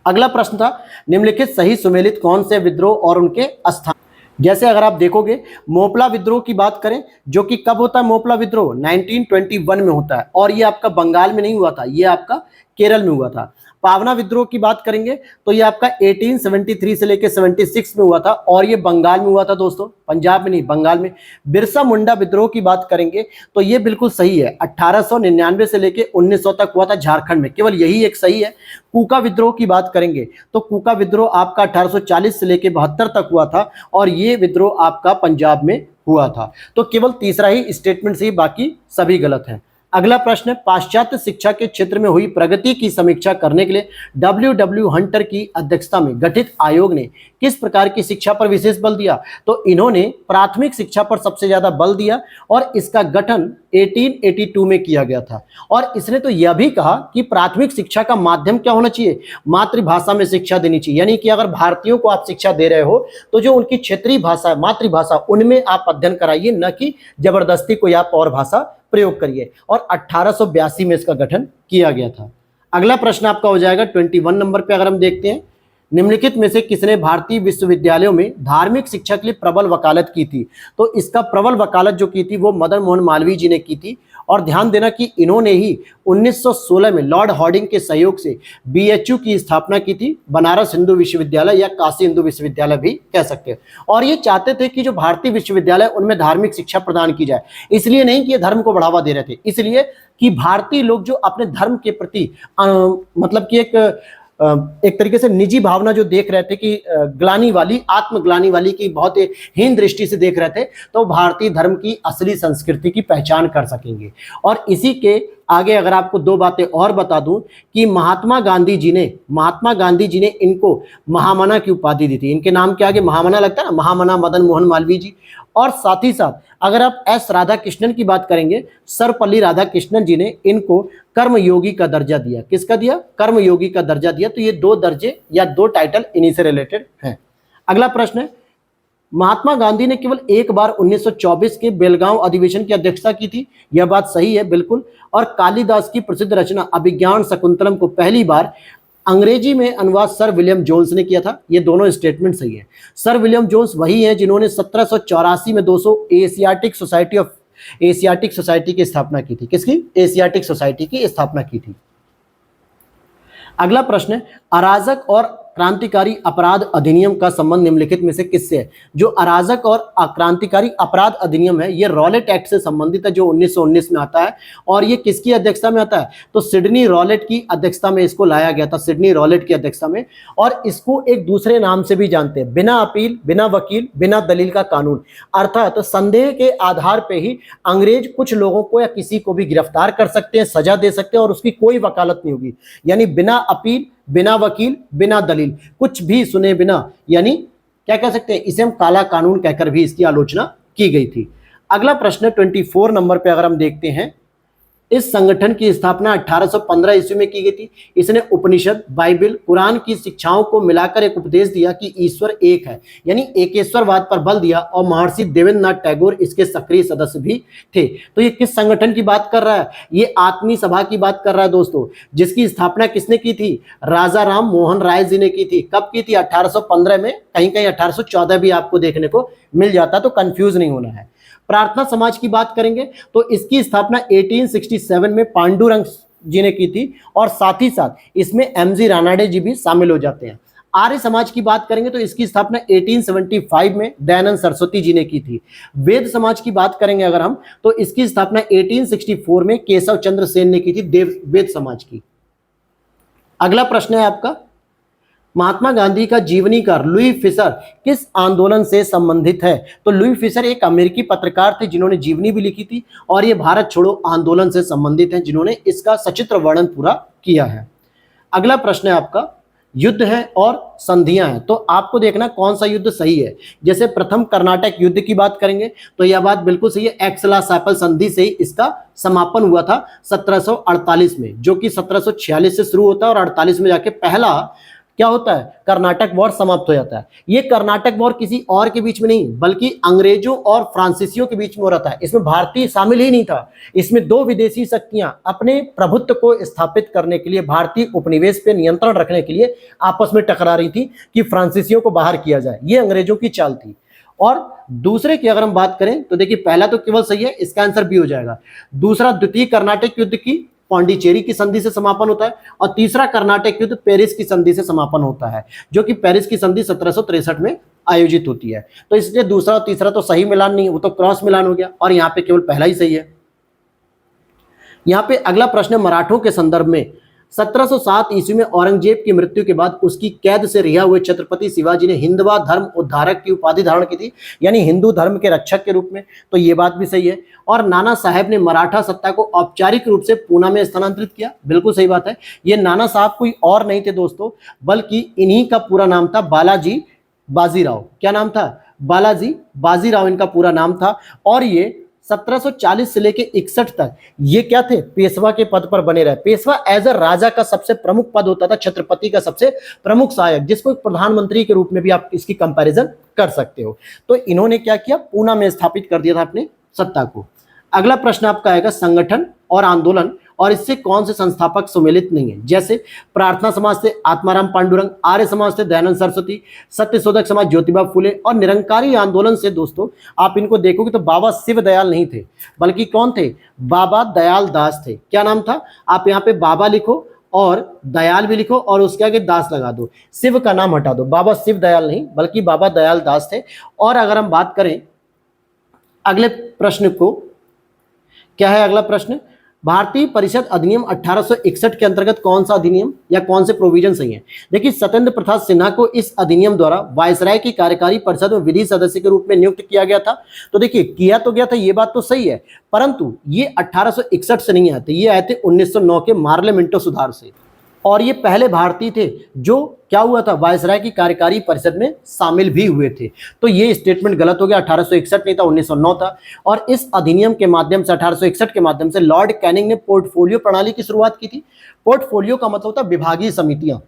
अगला प्रश्न था, निम्नलिखित सही सुमेलित कौन से विद्रोह और उनके स्थान। जैसे अगर आप देखोगे, मोपला विद्रोह की बात करें, जो कि कब होता है मोपला विद्रोह, 1921 में होता है, और ये आपका बंगाल में नहीं हुआ था, ये आपका केरल में हुआ था। पावना विद्रोह की बात करेंगे तो ये आपका 1873 से लेकर 76 में हुआ था, और ये बंगाल में हुआ था दोस्तों, पंजाब में नहीं, बंगाल में। बिरसा मुंडा विद्रोह की बात करेंगे तो ये बिल्कुल सही है, 1899 से लेकर 1900 तक हुआ था झारखंड में, केवल यही एक सही है। कूका विद्रोह की बात करेंगे तो कूका विद्रोह आपका 1840 से लेकर 72 तक हुआ था, और ये विद्रोह आपका पंजाब में हुआ था। तो केवल तीसरा ही स्टेटमेंट से ही, बाकी सभी गलत है। अगला प्रश्न है, पाश्चात्य शिक्षा के क्षेत्र में हुई प्रगति की समीक्षा करने के लिए डब्ल्यू हंटर की अध्यक्षता में गठित आयोग ने किस प्रकार की शिक्षा पर विशेष बल दिया। तो इन्होंने प्राथमिक शिक्षा पर सबसे ज्यादा बल दिया, और इसका गठन 1882 में किया गया था। और इसने तो यह भी कहा कि प्राथमिक शिक्षा का माध्यम क्या होना चाहिए, मातृभाषा में शिक्षा देनी चाहिए, यानी कि अगर भारतीयों को आप शिक्षा दे रहे हो तो जो उनकी क्षेत्रीय भाषा है, मातृभाषा, उनमें आप अध्ययन कराइए, न कि जबरदस्ती कोई आप और भाषा प्रयोग करिए। और 1882 में इसका गठन किया गया था। अगला प्रश्न आपका हो जाएगा 21 नंबर पे। अगर हम देखते हैं, निम्नलिखित में से किसने भारतीय विश्वविद्यालयों में धार्मिक शिक्षा के लिए प्रबल वकालत की थी। तो इसका प्रबल वकालत जो की थी वो मदन मोहन मालवीय जी ने की थी। और ध्यान देना कि इन्होंने ही 1916 में लॉर्ड हार्डिंग के सहयोग से बीएचयू की स्थापना की थी, बनारस हिंदू विश्वविद्यालय या काशी हिंदू विश्वविद्यालय भी कह सकते हैं। और ये चाहते थे कि जो भारतीय विश्वविद्यालय उनमें धार्मिक शिक्षा प्रदान की जाए, इसलिए नहीं कि ये धर्म को बढ़ावा दे रहे थे, इसलिए कि भारतीय लोग जो अपने धर्म के प्रति मतलब कि एक तरीके से निजी भावना जो देख रहे थे कि ग्लानि वाली, आत्मग्लानि वाली की बहुत हीन दृष्टि से देख रहे थे, तो भारतीय धर्म की असली संस्कृति की पहचान कर सकेंगे। और इसी के आगे अगर आपको दो बातें और बता दूं कि महात्मा गांधी जी ने इनको महामना की उपाधि दी थी। इनके नाम के आगे महामना लगता है ना, महामना मदन मोहन मालवीय जी। और साथ ही साथ अगर आप एस राधा कृष्णन की बात करेंगे, सर्वपल्ली राधाकृष्णन जी ने इनको कर्मयोगी का दर्जा दिया। किसका दिया? कर्मयोगी का दर्जा दिया। तो ये दो दर्जे या दो टाइटल इन्हीं से रिलेटेड हैं। अगला प्रश्न है, महात्मा गांधी ने केवल एक बार 1924 के बेलगांव अधिवेशन की अध्यक्षता की थी। यह बात सही है बिल्कुल। और कालिदास की प्रसिद्ध रचना अभिज्ञान शकुंतलम को पहली बार अंग्रेजी में अनुवाद सर विलियम जोन्स ने किया था। ये दोनों स्टेटमेंट सही है। सर विलियम जोन्स वही हैं जिन्होंने 1784 में दोस्तों एशियाटिक सोसाइटी की स्थापना की थी। किसकी? एशियाटिक सोसाइटी की स्थापना की थी। अगला प्रश्न है, अराजक और क्रांतिकारी अपराध अधिनियम का संबंध निम्नलिखित में से किससे है? जो अराजक और क्रांतिकारी अपराध अधिनियम है ये रॉलेट एक्ट से संबंधित है, जो 1919 में आता है। और ये किसकी अध्यक्षता में आता है? तो सिडनी रॉलेट की अध्यक्षता में इसको लाया गया था, सिडनी रॉलेट की अध्यक्षता में। और इसको एक दूसरे नाम से भी जानते हैं, बिना अपील, बिना वकील, बिना दलील का कानून। अर्थात संदेह के आधार पर ही अंग्रेज कुछ लोगों को या किसी को भी गिरफ्तार कर सकते हैं, सजा दे सकते हैं और उसकी कोई वकालत नहीं होगी। यानी बिना अपील, बिना वकील, बिना दलील, कुछ भी सुने बिना, यानी क्या कह सकते हैं, इसे हम काला कानून कहकर भी इसकी आलोचना की गई थी। अगला प्रश्न 24 नंबर पे अगर हम देखते हैं, इस संगठन की स्थापना 1815 ईस्वी में की गई थी। इसने उपनिषद, बाइबल, कुरान की शिक्षाओं को मिलाकर एक उपदेश दिया कि ईश्वर एक है, यानी एकेश्वरवाद पर बल दिया। और महर्षि देवेंद्रनाथ टैगोर इसके सक्रिय सदस्य भी थे। तो ये किस संगठन की बात कर रहा है? ये आत्मीय सभा की बात कर रहा है दोस्तों, जिसकी स्थापना किसने की थी? राजा राम मोहन राय जी ने की थी। कब की थी? 1815 में। कहीं कहीं 1814 भी आपको देखने को मिल जाता, तो कंफ्यूज नहीं होना है। प्रार्थना समाज की बात करेंगे तो इसकी स्थापना 1867 में पांडुरंग जी ने की थी। और साथ ही साथ इसमें एमजी रानाडे जी भी शामिल हो जाते हैं। आर्य समाज की बात करेंगे तो इसकी स्थापना 1875 में दयानंद सरस्वती जी ने की थी। वेद समाज की बात करेंगे अगर हम, तो इसकी स्थापना 1864 में केशव चंद्र सेन ने की थी, वेद समाज की। अगला प्रश्न है आपका, महात्मा गांधी का जीवनीकार लुई फिशर किस आंदोलन से संबंधित है? तो लुई फिशर एक अमेरिकी पत्रकार थे जिन्होंने जीवनी भी लिखी थी और ये भारत छोड़ो आंदोलन से संबंधित हैं, जिन्होंने इसका सचित्र वर्णन पूरा किया है। अगला प्रश्न है आपका, युद्ध है और संधियां हैं, तो आपको देखना कौन सा युद्ध सही है। जैसे प्रथम कर्नाटक युद्ध की बात करेंगे तो यह बात बिल्कुल सही है, एक्सला-सैपल संधि से ही इसका समापन हुआ था 1748 में, जो कि 1746 से शुरू होता है और 48 में जाके पहला क्या होता है, कर्नाटक वॉर समाप्त हो जाता है। ये कर्नाटक वॉर किसी और के बीच में नहीं बल्कि अंग्रेजों और फ्रांसीसियों के बीच में हो रहा था। इसमें भारतीय शामिल ही नहीं था। इसमें दो विदेशी शक्तियां अपने प्रभुत्व को स्थापित करने के लिए, भारतीय उपनिवेश पे नियंत्रण रखने के लिए आपस में टकरा रही थी कि फ्रांसीसियों को बाहर किया जाए। ये अंग्रेजों की चाल थी। और दूसरे की अगर हम बात करें तो देखिए, पहला तो केवल सही है, इसका आंसर बी हो जाएगा। दूसरा द्वितीय कर्नाटक युद्ध की पौंडीचेरी की संधि से समापन होता है और तीसरा कर्नाटक युद्ध पेरिस की संधि से समापन होता है, जो कि पेरिस की संधि 1763 में आयोजित होती है। तो इसलिए दूसरा और तीसरा तो सही मिलान नहीं है, वो तो क्रॉस मिलान हो गया और यहाँ पे केवल पहला ही सही है। यहाँ पे अगला प्रश्न मराठों के संदर्भ में 1707 ईस्वी में औरंगजेब की मृत्यु के बाद उसकी कैद से रिहा हुए छत्रपति शिवाजी ने हिंदवा धर्म उद्धारक की उपाधि धारण की थी, यानी हिंदू धर्म के रक्षक के रूप में। तो ये बात भी सही है। और नाना साहेब ने मराठा सत्ता को औपचारिक रूप से पूना में स्थानांतरित किया, बिल्कुल सही बात है। ये नाना साहब कोई और नहीं थे दोस्तों, बल्कि इन्हीं का पूरा नाम था बालाजी बाजीराव। क्या नाम था? बालाजी बाजीराव इनका पूरा नाम था। और ये 1740 से लेके 61 तक ये क्या थे, पेशवा के पद पर बने रहे। पेशवा एज अ राजा का सबसे प्रमुख पद होता था, छत्रपति का सबसे प्रमुख सहायक, जिसको प्रधानमंत्री के रूप में भी आप इसकी कंपैरिजन कर सकते हो। तो इन्होंने क्या किया, पूना में स्थापित कर दिया था अपने सत्ता को। अगला प्रश्न आपका आएगा संगठन और आंदोलन, और इससे कौन से संस्थापक सम्मिलित नहीं है। जैसे प्रार्थना समाज से आत्माराम पांडुरंग, आर्य समाज से दयानंद सरस्वती, सत्यशोधक समाज ज्योतिबा फुले और निरंकारी आंदोलन से दोस्तों आप इनको देखोगे तो बाबा शिव दयाल नहीं थे, बल्कि कौन थे, बाबा दयाल दास थे। क्या नाम था? आप यहाँ पे बाबा लिखो और दयाल भी लिखो और उसके आगे दास लगा दो, शिव का नाम हटा दो। बाबा शिव दयाल नहीं बल्कि बाबा दयाल दास थे। और अगर हम बात करें अगले प्रश्न को, क्या है अगला प्रश्न, भारतीय परिषद अधिनियम 1861 के अंतर्गत कौन सा अधिनियम या कौन से प्रोविजन सही है। देखिए, सत्येंद्र प्रसाद सिन्हा को इस अधिनियम द्वारा वायसराय की कार्यकारी परिषद में विधि सदस्य के रूप में नियुक्त किया गया था। तो देखिए, किया तो गया था, ये बात तो सही है, परंतु ये 1861 से नहीं आए थे, ये आए थे 1909 के मार्लेमेंटो सुधार से। और ये पहले भारतीय थे जो क्या हुआ था, वायसराय की कार्यकारी परिषद में शामिल भी हुए थे। तो ये स्टेटमेंट गलत हो गया, 1861 नहीं था, 1909 था। और इस अधिनियम के माध्यम से 1861 के माध्यम से लॉर्ड कैनिंग ने पोर्टफोलियो प्रणाली की शुरुआत की थी। पोर्टफोलियो का मतलब होता है विभागीय समितियां।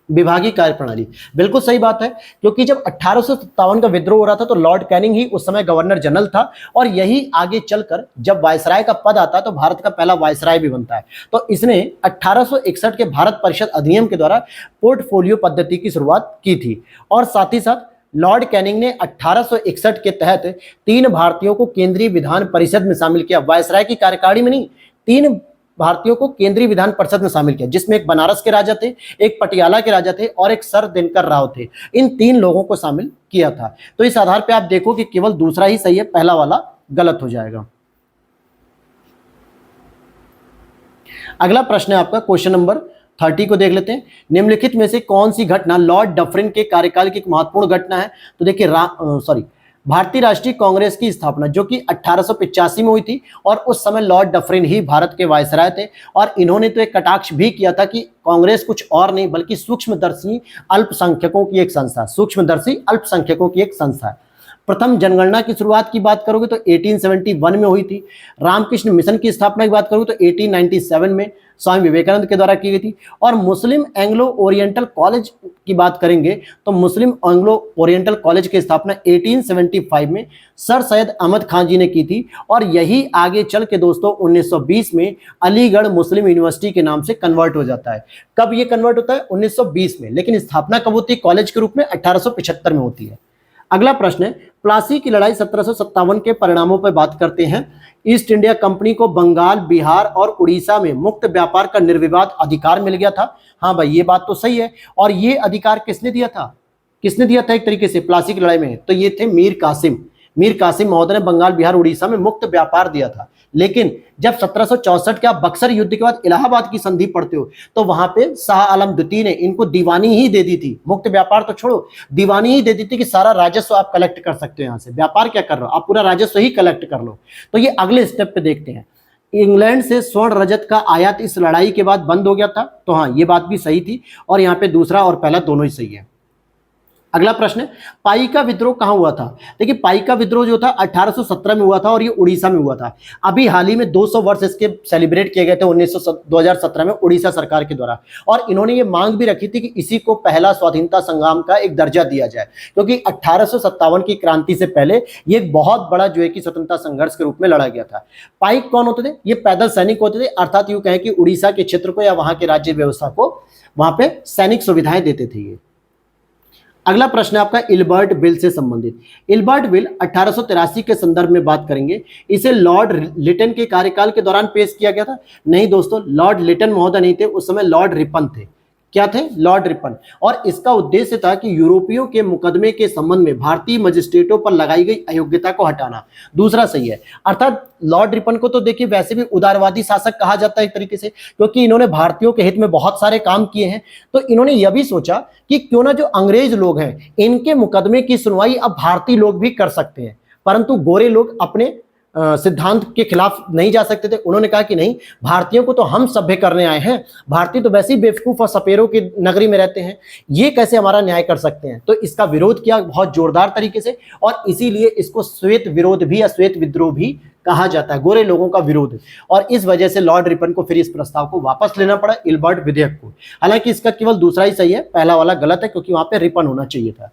विभागीय कार्यप्रणाली, बिल्कुल सही बात है, क्योंकि जब 1857 का विद्रोह हो रहा था तो लॉर्ड कैनिंग ही उस समय गवर्नर जनरल था, और यही आगे चलकर जब वायसराय का पद आता है तो भारत का पहला वायसराय भी बनता है। तो इसने 1861 के भारत परिषद अधिनियम के द्वारा पोर्टफोलियो पद्धति की शुरुआत की थी, और साथ ही साथ लॉर्ड कैनिंग ने 1861 के तहत 3 भारतीयों को केंद्रीय विधान परिषद में शामिल किया। वायसराय की कार्यकारिणी में नहीं, 3 भारतीयों को केंद्रीय विधान परिषद में शामिल किया, जिसमें एक बनारस के राजा थे, एक पटियाला के राजा थे और एक सर दिनकर राव थे। इन 3 लोगों को शामिल किया था। तो इस आधार पे आप देखो कि केवल दूसरा ही सही है, पहला वाला गलत हो जाएगा। अगला प्रश्न है आपका क्वेश्चन नंबर 30 को देख लेते हैं। निम्नलिखित में से कौन सी घटना लॉर्ड डफरिन के कार्यकाल की एक महत्वपूर्ण घटना है? तो देखिए भारतीय राष्ट्रीय कांग्रेस की स्थापना जो कि 1885 में हुई थी, और उस समय लॉर्ड डफरिन ही भारत के वायसराय थे, और इन्होंने तो एक कटाक्ष भी किया था कि कांग्रेस कुछ और नहीं बल्कि सूक्ष्मदर्शी अल्पसंख्यकों की एक संस्था, सूक्ष्मदर्शी अल्पसंख्यकों की एक संस्था है। प्रथम जनगणना की शुरुआत की बात करोगे तो 1871 में हुई थी। रामकृष्ण मिशन की स्थापना की बात करोगे तो 1897 में स्वामी विवेकानंद के द्वारा की गई थी। और मुस्लिम एंग्लो ओरिएंटल कॉलेज की बात करेंगे तो मुस्लिम एंग्लो ओरिएंटल कॉलेज की स्थापना 1875 में सर सैयद अहमद खान जी ने की थी, और यही आगे चल के दोस्तों 1920 में अलीगढ़ मुस्लिम यूनिवर्सिटी के नाम से कन्वर्ट हो जाता है। कब ये कन्वर्ट होता है? 1920 में, लेकिन स्थापना कब होती है कॉलेज के रूप में? 1875 में होती है। अगला प्रश्न है, प्लासी की लड़ाई 1757 के परिणामों पर बात करते हैं। ईस्ट इंडिया कंपनी को बंगाल, बिहार और उड़ीसा में मुक्त व्यापार का निर्विवाद अधिकार मिल गया था। हाँ भाई, ये बात तो सही है। और ये अधिकार किसने दिया था? किसने दिया था एक तरीके से प्लासी की लड़ाई में? तो ये थे मीर कासिम। मीर कासिम महोदय ने बंगाल, बिहार, उड़ीसा में मुक्त व्यापार दिया था। लेकिन जब 1764 के आप बक्सर युद्ध के बाद इलाहाबाद की संधि पढ़ते हो तो वहां पे शाह आलम द्वितीय ने इनको दीवानी ही दे दी थी। मुक्त व्यापार तो छोड़ो, दीवानी ही दे दी थी कि सारा राजस्व आप कलेक्ट कर सकते हो, यहां से व्यापार क्या कर रहे हो आप, पूरा राजस्व ही कलेक्ट कर लो। तो ये अगले स्टेप पे देखते हैं। इंग्लैंड से स्वर्ण रजत का आयात इस लड़ाई के बाद बंद हो गया था। तो हाँ, ये बात भी सही थी, और यहाँ पे दूसरा और पहला दोनों ही सही है। अगला प्रश्न है, पाइका विद्रोह कहां हुआ था? देखिए, पाइका विद्रोह जो था 1817 में हुआ था, और ये उड़ीसा में हुआ था। अभी हाल ही में 200 वर्ष इसके सेलिब्रेट किए गए थे 2017 में उड़ीसा सरकार के द्वारा, और इन्होंने ये मांग भी रखी थी कि इसी को पहला स्वाधीनता संग्राम का एक दर्जा दिया जाए, क्योंकि 1857 की क्रांति से पहले ये एक बहुत बड़ा जो है कि स्वतंत्रता संघर्ष के रूप में लड़ा गया था। पाइक कौन होते थे? ये पैदल सैनिक होते थे, अर्थात यूं कहें कि उड़ीसा के क्षेत्र को या वहां के राज्य व्यवस्था को वहां पे सैनिक सुविधाएं देते थे ये। अगला प्रश्न है आपका इल्बर्ट बिल से संबंधित। इल्बर्ट बिल 1883 के संदर्भ में बात करेंगे। इसे लॉर्ड लिटन के कार्यकाल के दौरान पेश किया गया था? नहीं दोस्तों, लॉर्ड लिटन महोदय नहीं थे, उस समय लॉर्ड रिपन थे। क्या थे? Lord Ripon. और इसका उद्देश्य था कि यूरोपियों के मुकदमे के संबंध में भारतीय मजिस्ट्रेटों पर लगाई गई अयोग्यता को हटाना। दूसरा सही है। अर्थात लॉर्ड रिपन को तो देखिए वैसे भी उदारवादी शासक कहा जाता है एक तरीके से, क्योंकि इन्होंने भारतीयों के हित में बहुत सारे काम किए हैं। तो इन्होंने यह भी सोचा कि क्यों ना जो अंग्रेज लोग हैं इनके मुकदमे की सुनवाई अब भारतीय लोग भी कर सकते हैं, परंतु गोरे लोग अपने सिद्धांत के खिलाफ नहीं जा सकते थे। उन्होंने कहा कि नहीं, भारतीयों को तो हम सभ्य करने आए हैं, भारतीय तो वैसे ही बेवकूफ और सपेरों की नगरी में रहते हैं, ये कैसे हमारा न्याय कर सकते हैं। तो इसका विरोध किया बहुत जोरदार तरीके से, और इसीलिए इसको श्वेत विरोध भी या श्वेत विद्रोह भी कहा जाता है, गोरे लोगों का विरोध। और इस वजह से लॉर्ड रिपन को फिर इस प्रस्ताव को वापस लेना पड़ा, इल्बर्ट विधेयक को। हालांकि इसका केवल दूसरा ही सही है, पहला वाला गलत है, क्योंकि वहां पे रिपन होना चाहिए था।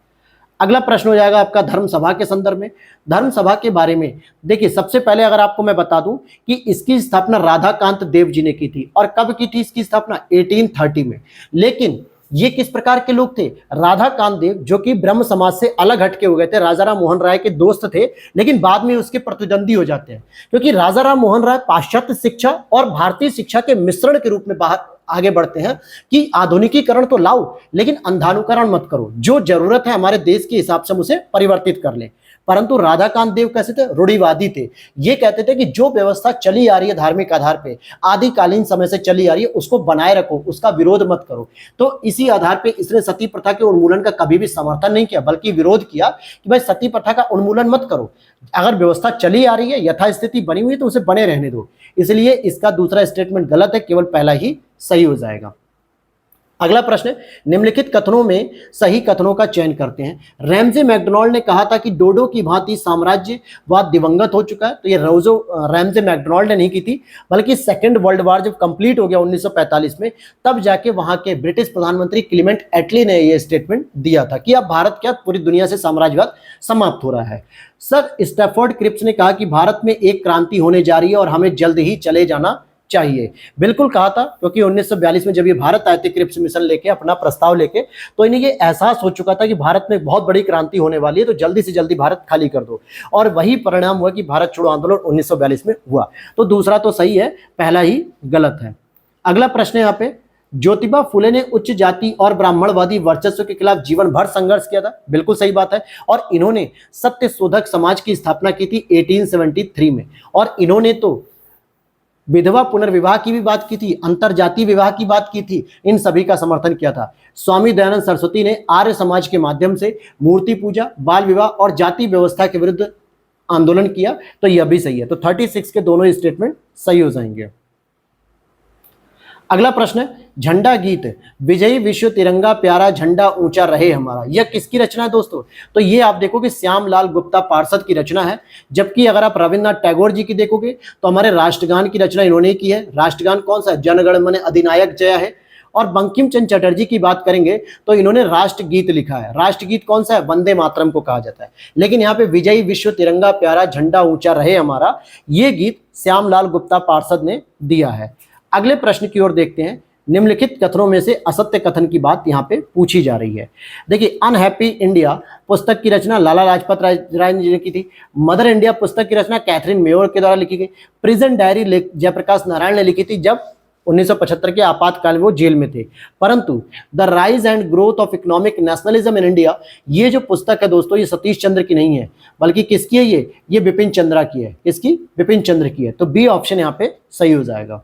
अगला प्रश्न हो जाएगा आपका धर्म सभा के संदर्भ में। धर्म सभा के बारे में देखिए, सबसे पहले अगर आपको मैं बता दूं कि इसकी स्थापना राधाकांत देव जी ने की थी। और कब की थी इसकी स्थापना? 1830 में। लेकिन ये किस प्रकार के लोग थे? राधाकांत देव जो कि ब्रह्म समाज से अलग हटके हो गए थे, राजा राम मोहन राय के दोस्त थे, लेकिन बाद में उसके प्रतिद्वंदी हो जाते हैं, क्योंकि राजा राम मोहन राय पाश्चात्य शिक्षा और भारतीय शिक्षा के मिश्रण के रूप में बाहर आगे बढ़ते हैं कि आधुनिकीकरण तो लाओ, लेकिन अंधानुकरण मत करो, जो जरूरत है हमारे देश के हिसाब से हम उसे परिवर्तित कर लें। परंतु राधाकांत देव कैसे थे? रूढ़िवादी थे। ये कहते थे कि जो व्यवस्था चली आ रही है धार्मिक आधार पे, आदिकालीन समय से चली आ रही है, उसको बनाए रखो, उसका विरोध मत करो। तो इसी आधार पे इसने सती प्रथा के उन्मूलन का कभी भी समर्थन नहीं किया, बल्कि विरोध किया कि भाई सती प्रथा का उन्मूलन मत करो, अगर व्यवस्था चली आ रही है, यथास्थिति बनी हुई है, तो उसे बने रहने दो। इसलिए इसका दूसरा स्टेटमेंट गलत है, केवल पहला ही सही हो जाएगा। अगला प्रश्न, निम्नलिखित कथनों में सही कथनों का चयन करते हैं। रैमजे मैकडोनाल्ड ने कहा था कि डोडो की भांति साम्राज्यवाद दिवंगत हो चुका है। तो ये रैमजे मैकडोनाल्ड ने नहीं की थी, बल्कि सेकेंड वर्ल्ड वॉर जब कंप्लीट हो गया 1945 में, तब जाके वहां के ब्रिटिश प्रधानमंत्री क्लीमेंट एटली ने यह स्टेटमेंट दिया था कि अब भारत क्या पूरी दुनिया से साम्राज्यवाद समाप्त हो रहा है। सर स्टैफोर्ड क्रिप्स ने कहा कि भारत में एक क्रांति होने जा रही है और हमें जल्द ही चले जाना चाहिए। बिल्कुल कहा था, क्योंकि 1942 में जब ये भारत आए थे क्रिप्स मिशन लेके, अपना प्रस्ताव लेके, तो इन्हें ये एहसास हो चुका था कि भारत में बहुत बड़ी क्रांति होने वाली है, तो जल्दी से जल्दी भारत खाली कर दो। और वही परिणाम हुआ कि भारत छोड़ो आंदोलन 1942 में हुआ। तो दूसरा तो सही है, पहला ही गलत है। अगला प्रश्न है यहाँ पे, ज्योतिबा फुले ने उच्च जाति और ब्राह्मणवादी वर्चस्व के खिलाफ जीवन भर संघर्ष किया था। बिल्कुल सही बात है। और इन्होंने सत्य शोधक समाज की स्थापना की थी 1873 में। और इन्होंने तो विधवा पुनर्विवाह की भी बात की थी, अंतरजातीय विवाह की बात की थी, इन सभी का समर्थन किया था। स्वामी दयानंद सरस्वती ने आर्य समाज के माध्यम से मूर्ति पूजा, बाल विवाह और जाति व्यवस्था के विरुद्ध आंदोलन किया। तो यह भी सही है। तो 36 के दोनों स्टेटमेंट सही हो जाएंगे। अगला प्रश्न है, झंडा गीत विजयी विश्व तिरंगा प्यारा झंडा ऊंचा रहे हमारा, यह किसकी रचना है दोस्तों? तो ये आप देखोगे श्यामलाल गुप्ता पार्षद की रचना है। जबकि अगर आप रविन्द्रनाथ टैगोर जी की देखोगे तो हमारे राष्ट्रगान की रचना इन्होंने की है। राष्ट्रगान कौन सा है? जनगण मन अधिनायक जय है। और बंकिम चंद्र चटर्जी की बात करेंगे तो इन्होंने राष्ट्रगीत लिखा है। राष्ट्रगीत कौन सा है? वंदे मातरम को कहा जाता है। लेकिन यहाँ पे विजयी विश्व तिरंगा प्यारा झंडा ऊंचा रहे हमारा, ये गीत श्यामलाल गुप्ता पार्षद ने दिया है। अगले प्रश्न की ओर देखते हैं। निम्नलिखित कथनों में से असत्य कथन की बात यहाँ पे पूछी जा रही है। देखिए, अनहैप्पी इंडिया पुस्तक की रचना लाला लाजपत राय जी ने की थी। मदर इंडिया पुस्तक की रचना कैथरीन मेयोर के द्वारा लिखी गई। प्रिजन डायरी जयप्रकाश नारायण ने लिखी थी जब 1975 के आपातकाल में वो जेल में थे। परंतु the rise and growth of economic nationalism in India, ये जो पुस्तक है दोस्तों, ये सतीश चंद्र की नहीं है, बल्कि किसकी है? ये बिपिन चंद्रा की है। किसकी? बिपिन चंद्र की है। तो बी ऑप्शन यहाँ पे सही हो जाएगा।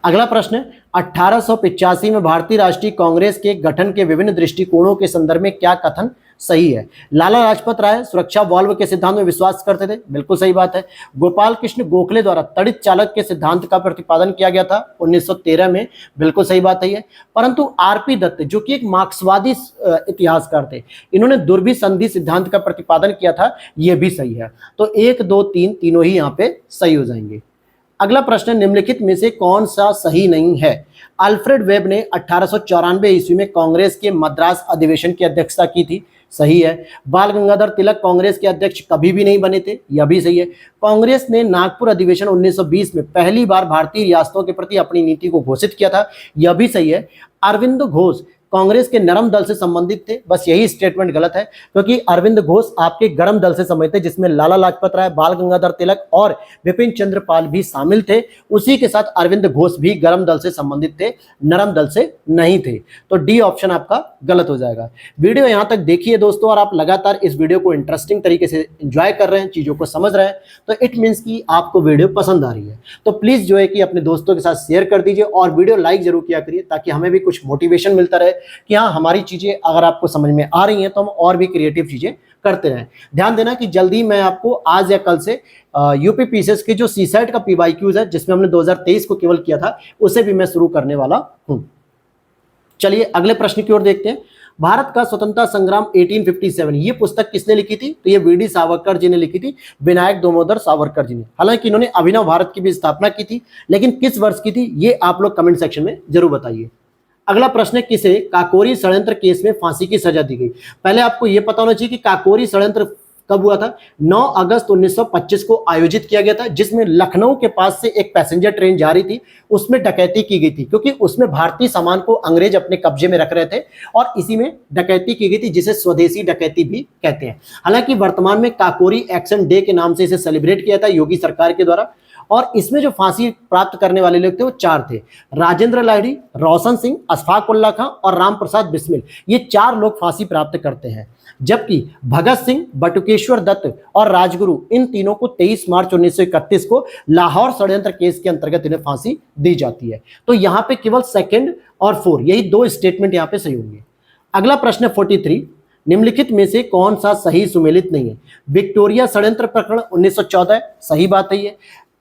अगला प्रश्न है, 1885 में भारतीय राष्ट्रीय कांग्रेस के गठन के विभिन्न दृष्टिकोणों के संदर्भ में क्या कथन सही है? लाला लाजपत राय सुरक्षा वाल्व के सिद्धांत में विश्वास करते थे। बिल्कुल सही बात है। गोपाल कृष्ण गोखले द्वारा तड़ित चालक के सिद्धांत का प्रतिपादन किया गया था 1913 में। बिल्कुल सही बात है। परंतु आरपी दत्त, जो कि एक मार्क्सवादी इतिहासकार थे, इन्होंने दुर्भी संधि सिद्धांत का प्रतिपादन किया था। यह भी सही है। तो 1, 2, 3 तीनों ही यहाँ पे सही हो जाएंगे। अगला प्रश्न, निम्नलिखित में से कौन सा सही नहीं है? अल्फ्रेड वेब ने 1894 ईस्वी में कांग्रेस के मद्रास अधिवेशन की अध्यक्षता की थी। सही है। बाल गंगाधर तिलक कांग्रेस के अध्यक्ष कभी भी नहीं बने थे। यह भी सही है। कांग्रेस ने नागपुर अधिवेशन 1920 में पहली बार भारतीय रियासतों के प्रति अपनी नीति को घोषित किया था। यह भी सही है। अरविंद घोष कांग्रेस के नरम दल से संबंधित थे। बस यही स्टेटमेंट गलत है, क्योंकि अरविंद घोष आपके गरम दल से संबंधित थे, जिसमें लाला लाजपत राय, बाल गंगाधर तिलक और विपिन चंद्र पाल भी शामिल थे। उसी के साथ अरविंद घोष भी गरम दल से संबंधित थे, नरम दल से नहीं थे। तो डी ऑप्शन आपका गलत हो जाएगा। वीडियो यहां तक देखिए दोस्तों, और आप लगातार इस वीडियो को इंटरेस्टिंग तरीके से एंजॉय कर रहे हैं, चीजों को समझ रहे हैं, तो इट मीन्स कि आपको वीडियो पसंद आ रही है। तो प्लीज जो है कि अपने दोस्तों के साथ शेयर कर दीजिए और वीडियो लाइक जरूर किया करिए, ताकि हमें भी कुछ मोटिवेशन मिलता रहे कि हाँ, हमारी चीजें अगर आपको समझ में आ रही हैं तो हम और भी क्रिएटिव चीजें करते रहें। ध्यान देना कि जल्दी मैं आपको आज या कल से यूपी पीसीएस के जो सीसेट का पीवाईक्यूज है, जिसमें हमने 2023 को केवल किया था, उसे भी मैं शुरू करने वाला हूं। चलिए अगले प्रश्न की ओर देखते हैं। भारत का स्वतंत्रता संग्राम 1857, ये पुस्तक किसने लिखी थी? तो ये वीडी सावरकर जी ने लिखी थी, विनायक दामोदर सावरकर जी ने। हालांकि इन्होंने अभिनव भारत की भी स्थापना की थी, लेकिन किस वर्ष की थी ये आप लोग कमेंट सेक्शन में जरूर बताइए। अगला प्रश्न है, किसे काकोरी षड्यंत्र केस में फांसी की सजा दी गई? पहले आपको यह पता होना चाहिए कि काकोरी षड्यंत्र कब हुआ था। 9 अगस्त 1925 को आयोजित किया गया था, जिसमें लखनऊ के पास से एक पैसेंजर ट्रेन जा रही थी, उसमें डकैती की गई थी, क्योंकि उसमें भारतीय सामान को अंग्रेज अपने कब्जे में रख रहे थे और इसी में डकैती की गई थी, जिसे स्वदेशी डकैती भी कहते हैं। हालांकि वर्तमान में काकोरी एक्शन डे के नाम से इसे सेलिब्रेट किया था योगी सरकार के द्वारा। और इसमें जो फांसी प्राप्त करने वाले लोग थे वो 4 थे, राजेंद्र लाहिड़ी, रोशन सिंह, अशफाक उल्लाह खां और राम प्रसाद बिस्मिल। ये 4 लोग फांसी प्राप्त करते हैं, जबकि भगत सिंह, बटुकेश्वर दत्त और राजगुरु, इन तीनों को 23 मार्च 1931 को लाहौर षड्यंत्र केस के अंतर्गत इन्हें फांसी दी जाती है। तो यहां पे केवल 2 और 4 यही 2 स्टेटमेंट यहां पे सही होंगे। अगला प्रश्न 43, निम्नलिखित में से कौन सा सही सुमेलित नहीं है? विक्टोरिया षड्यंत्र प्रकरण 1914, सही बात है।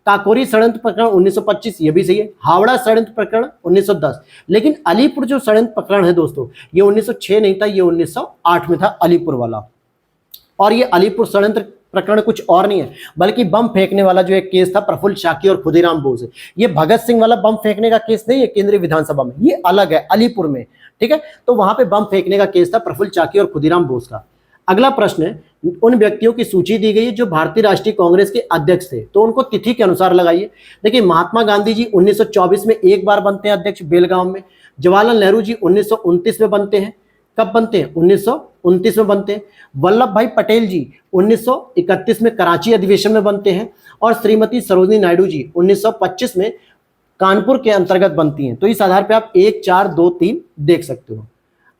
काकोरी षड्यंत्र प्रकरण 1925, ये भी सही है। हावड़ा षड्यंत्र प्रकरण 1910। लेकिन अलीपुर जो षड्यंत्र प्रकरण है दोस्तों, ये 1906 नहीं था, ये 1908 में था अलीपुर वाला। और ये अलीपुर षड्यंत्र प्रकरण कुछ और नहीं है बल्कि बम फेंकने वाला जो एक केस था प्रफुल्ल चाकी और खुदीराम बोस। ये भगत सिंह वाला बम फेंकने का केस नहीं है केंद्रीय विधानसभा में, ये अलग है अलीपुर में, ठीक है। तो वहां पे बम फेंकने का केस था प्रफुल्ल चाकी और खुदीराम बोस का। अगला प्रश्न है, उन व्यक्तियों की सूची दी गई है जो भारतीय राष्ट्रीय कांग्रेस के अध्यक्ष थे, तो उनको तिथि के अनुसार लगाइए। देखिए, महात्मा गांधी जी 1924 में एक बार बनते हैं अध्यक्ष बेलगांव में। जवाहरलाल नेहरू जी 1929 में बनते हैं। कब बनते हैं? 1929 में बनते हैं। वल्लभ भाई पटेल जी 1931 में कराची अधिवेशन में बनते हैं। और श्रीमती सरोजिनी नायडू जी 1925 में कानपुर के अंतर्गत बनती हैं। तो इस आधार पर आप 1, 4, 2, 3 देख सकते हो।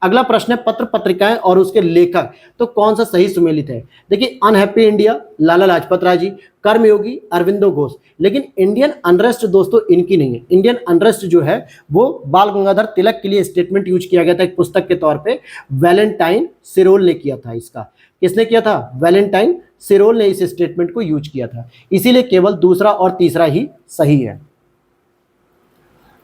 अगला प्रश्न है, पत्र पत्रिकाएं और उसके लेखक, तो कौन सा सही सुमेलित है? देखिए, अनहैप्पी इंडिया लाला लाजपत राय जी, कर्मयोगी अरविंदो घोष। लेकिन इंडियन अनरेस्ट दोस्तों इनकी नहीं है। इंडियन अनरेस्ट जो है वो बाल गंगाधर तिलक के लिए स्टेटमेंट यूज किया गया था एक पुस्तक के तौर पे। वैलेंटाइन सिरोल ने किया था इसका। किसने किया था? वैलेंटाइन सिरोल ने इस स्टेटमेंट को यूज किया था। इसीलिए केवल दूसरा और तीसरा ही सही है।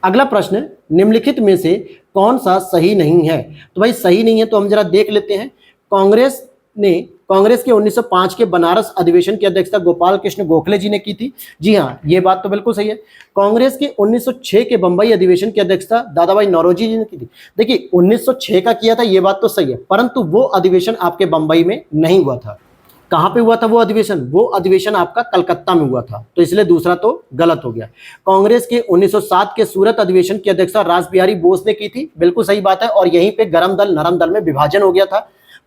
अगला प्रश्न, निम्नलिखित में से कौन सा सही नहीं है? तो भाई सही नहीं है तो हम जरा देख लेते हैं। कांग्रेस के 1905 के बनारस अधिवेशन की अध्यक्षता गोपाल कृष्ण गोखले जी ने की थी। जी हाँ, ये बात तो बिल्कुल सही है। कांग्रेस के 1906 के बंबई अधिवेशन की अध्यक्षता दादा भाई नौरोजी जी ने की थी। देखिए, 1906 का किया था, ये बात तो सही है, परंतु वो अधिवेशन आपके बंबई में नहीं हुआ था। कहां पे हुआ था वो अधिवेशन? वो अधिवेशन आपका कलकत्ता में हुआ था, तो इसलिए दूसरा तो गलत हो गया। कांग्रेस के 1907 के सूरत अधिवेशन की अध्यक्षता रासबिहारी बोस ने की थी, बिल्कुल सही बात है। और यहीं पे गरम दल नरम दल में विभाजन हो गया था।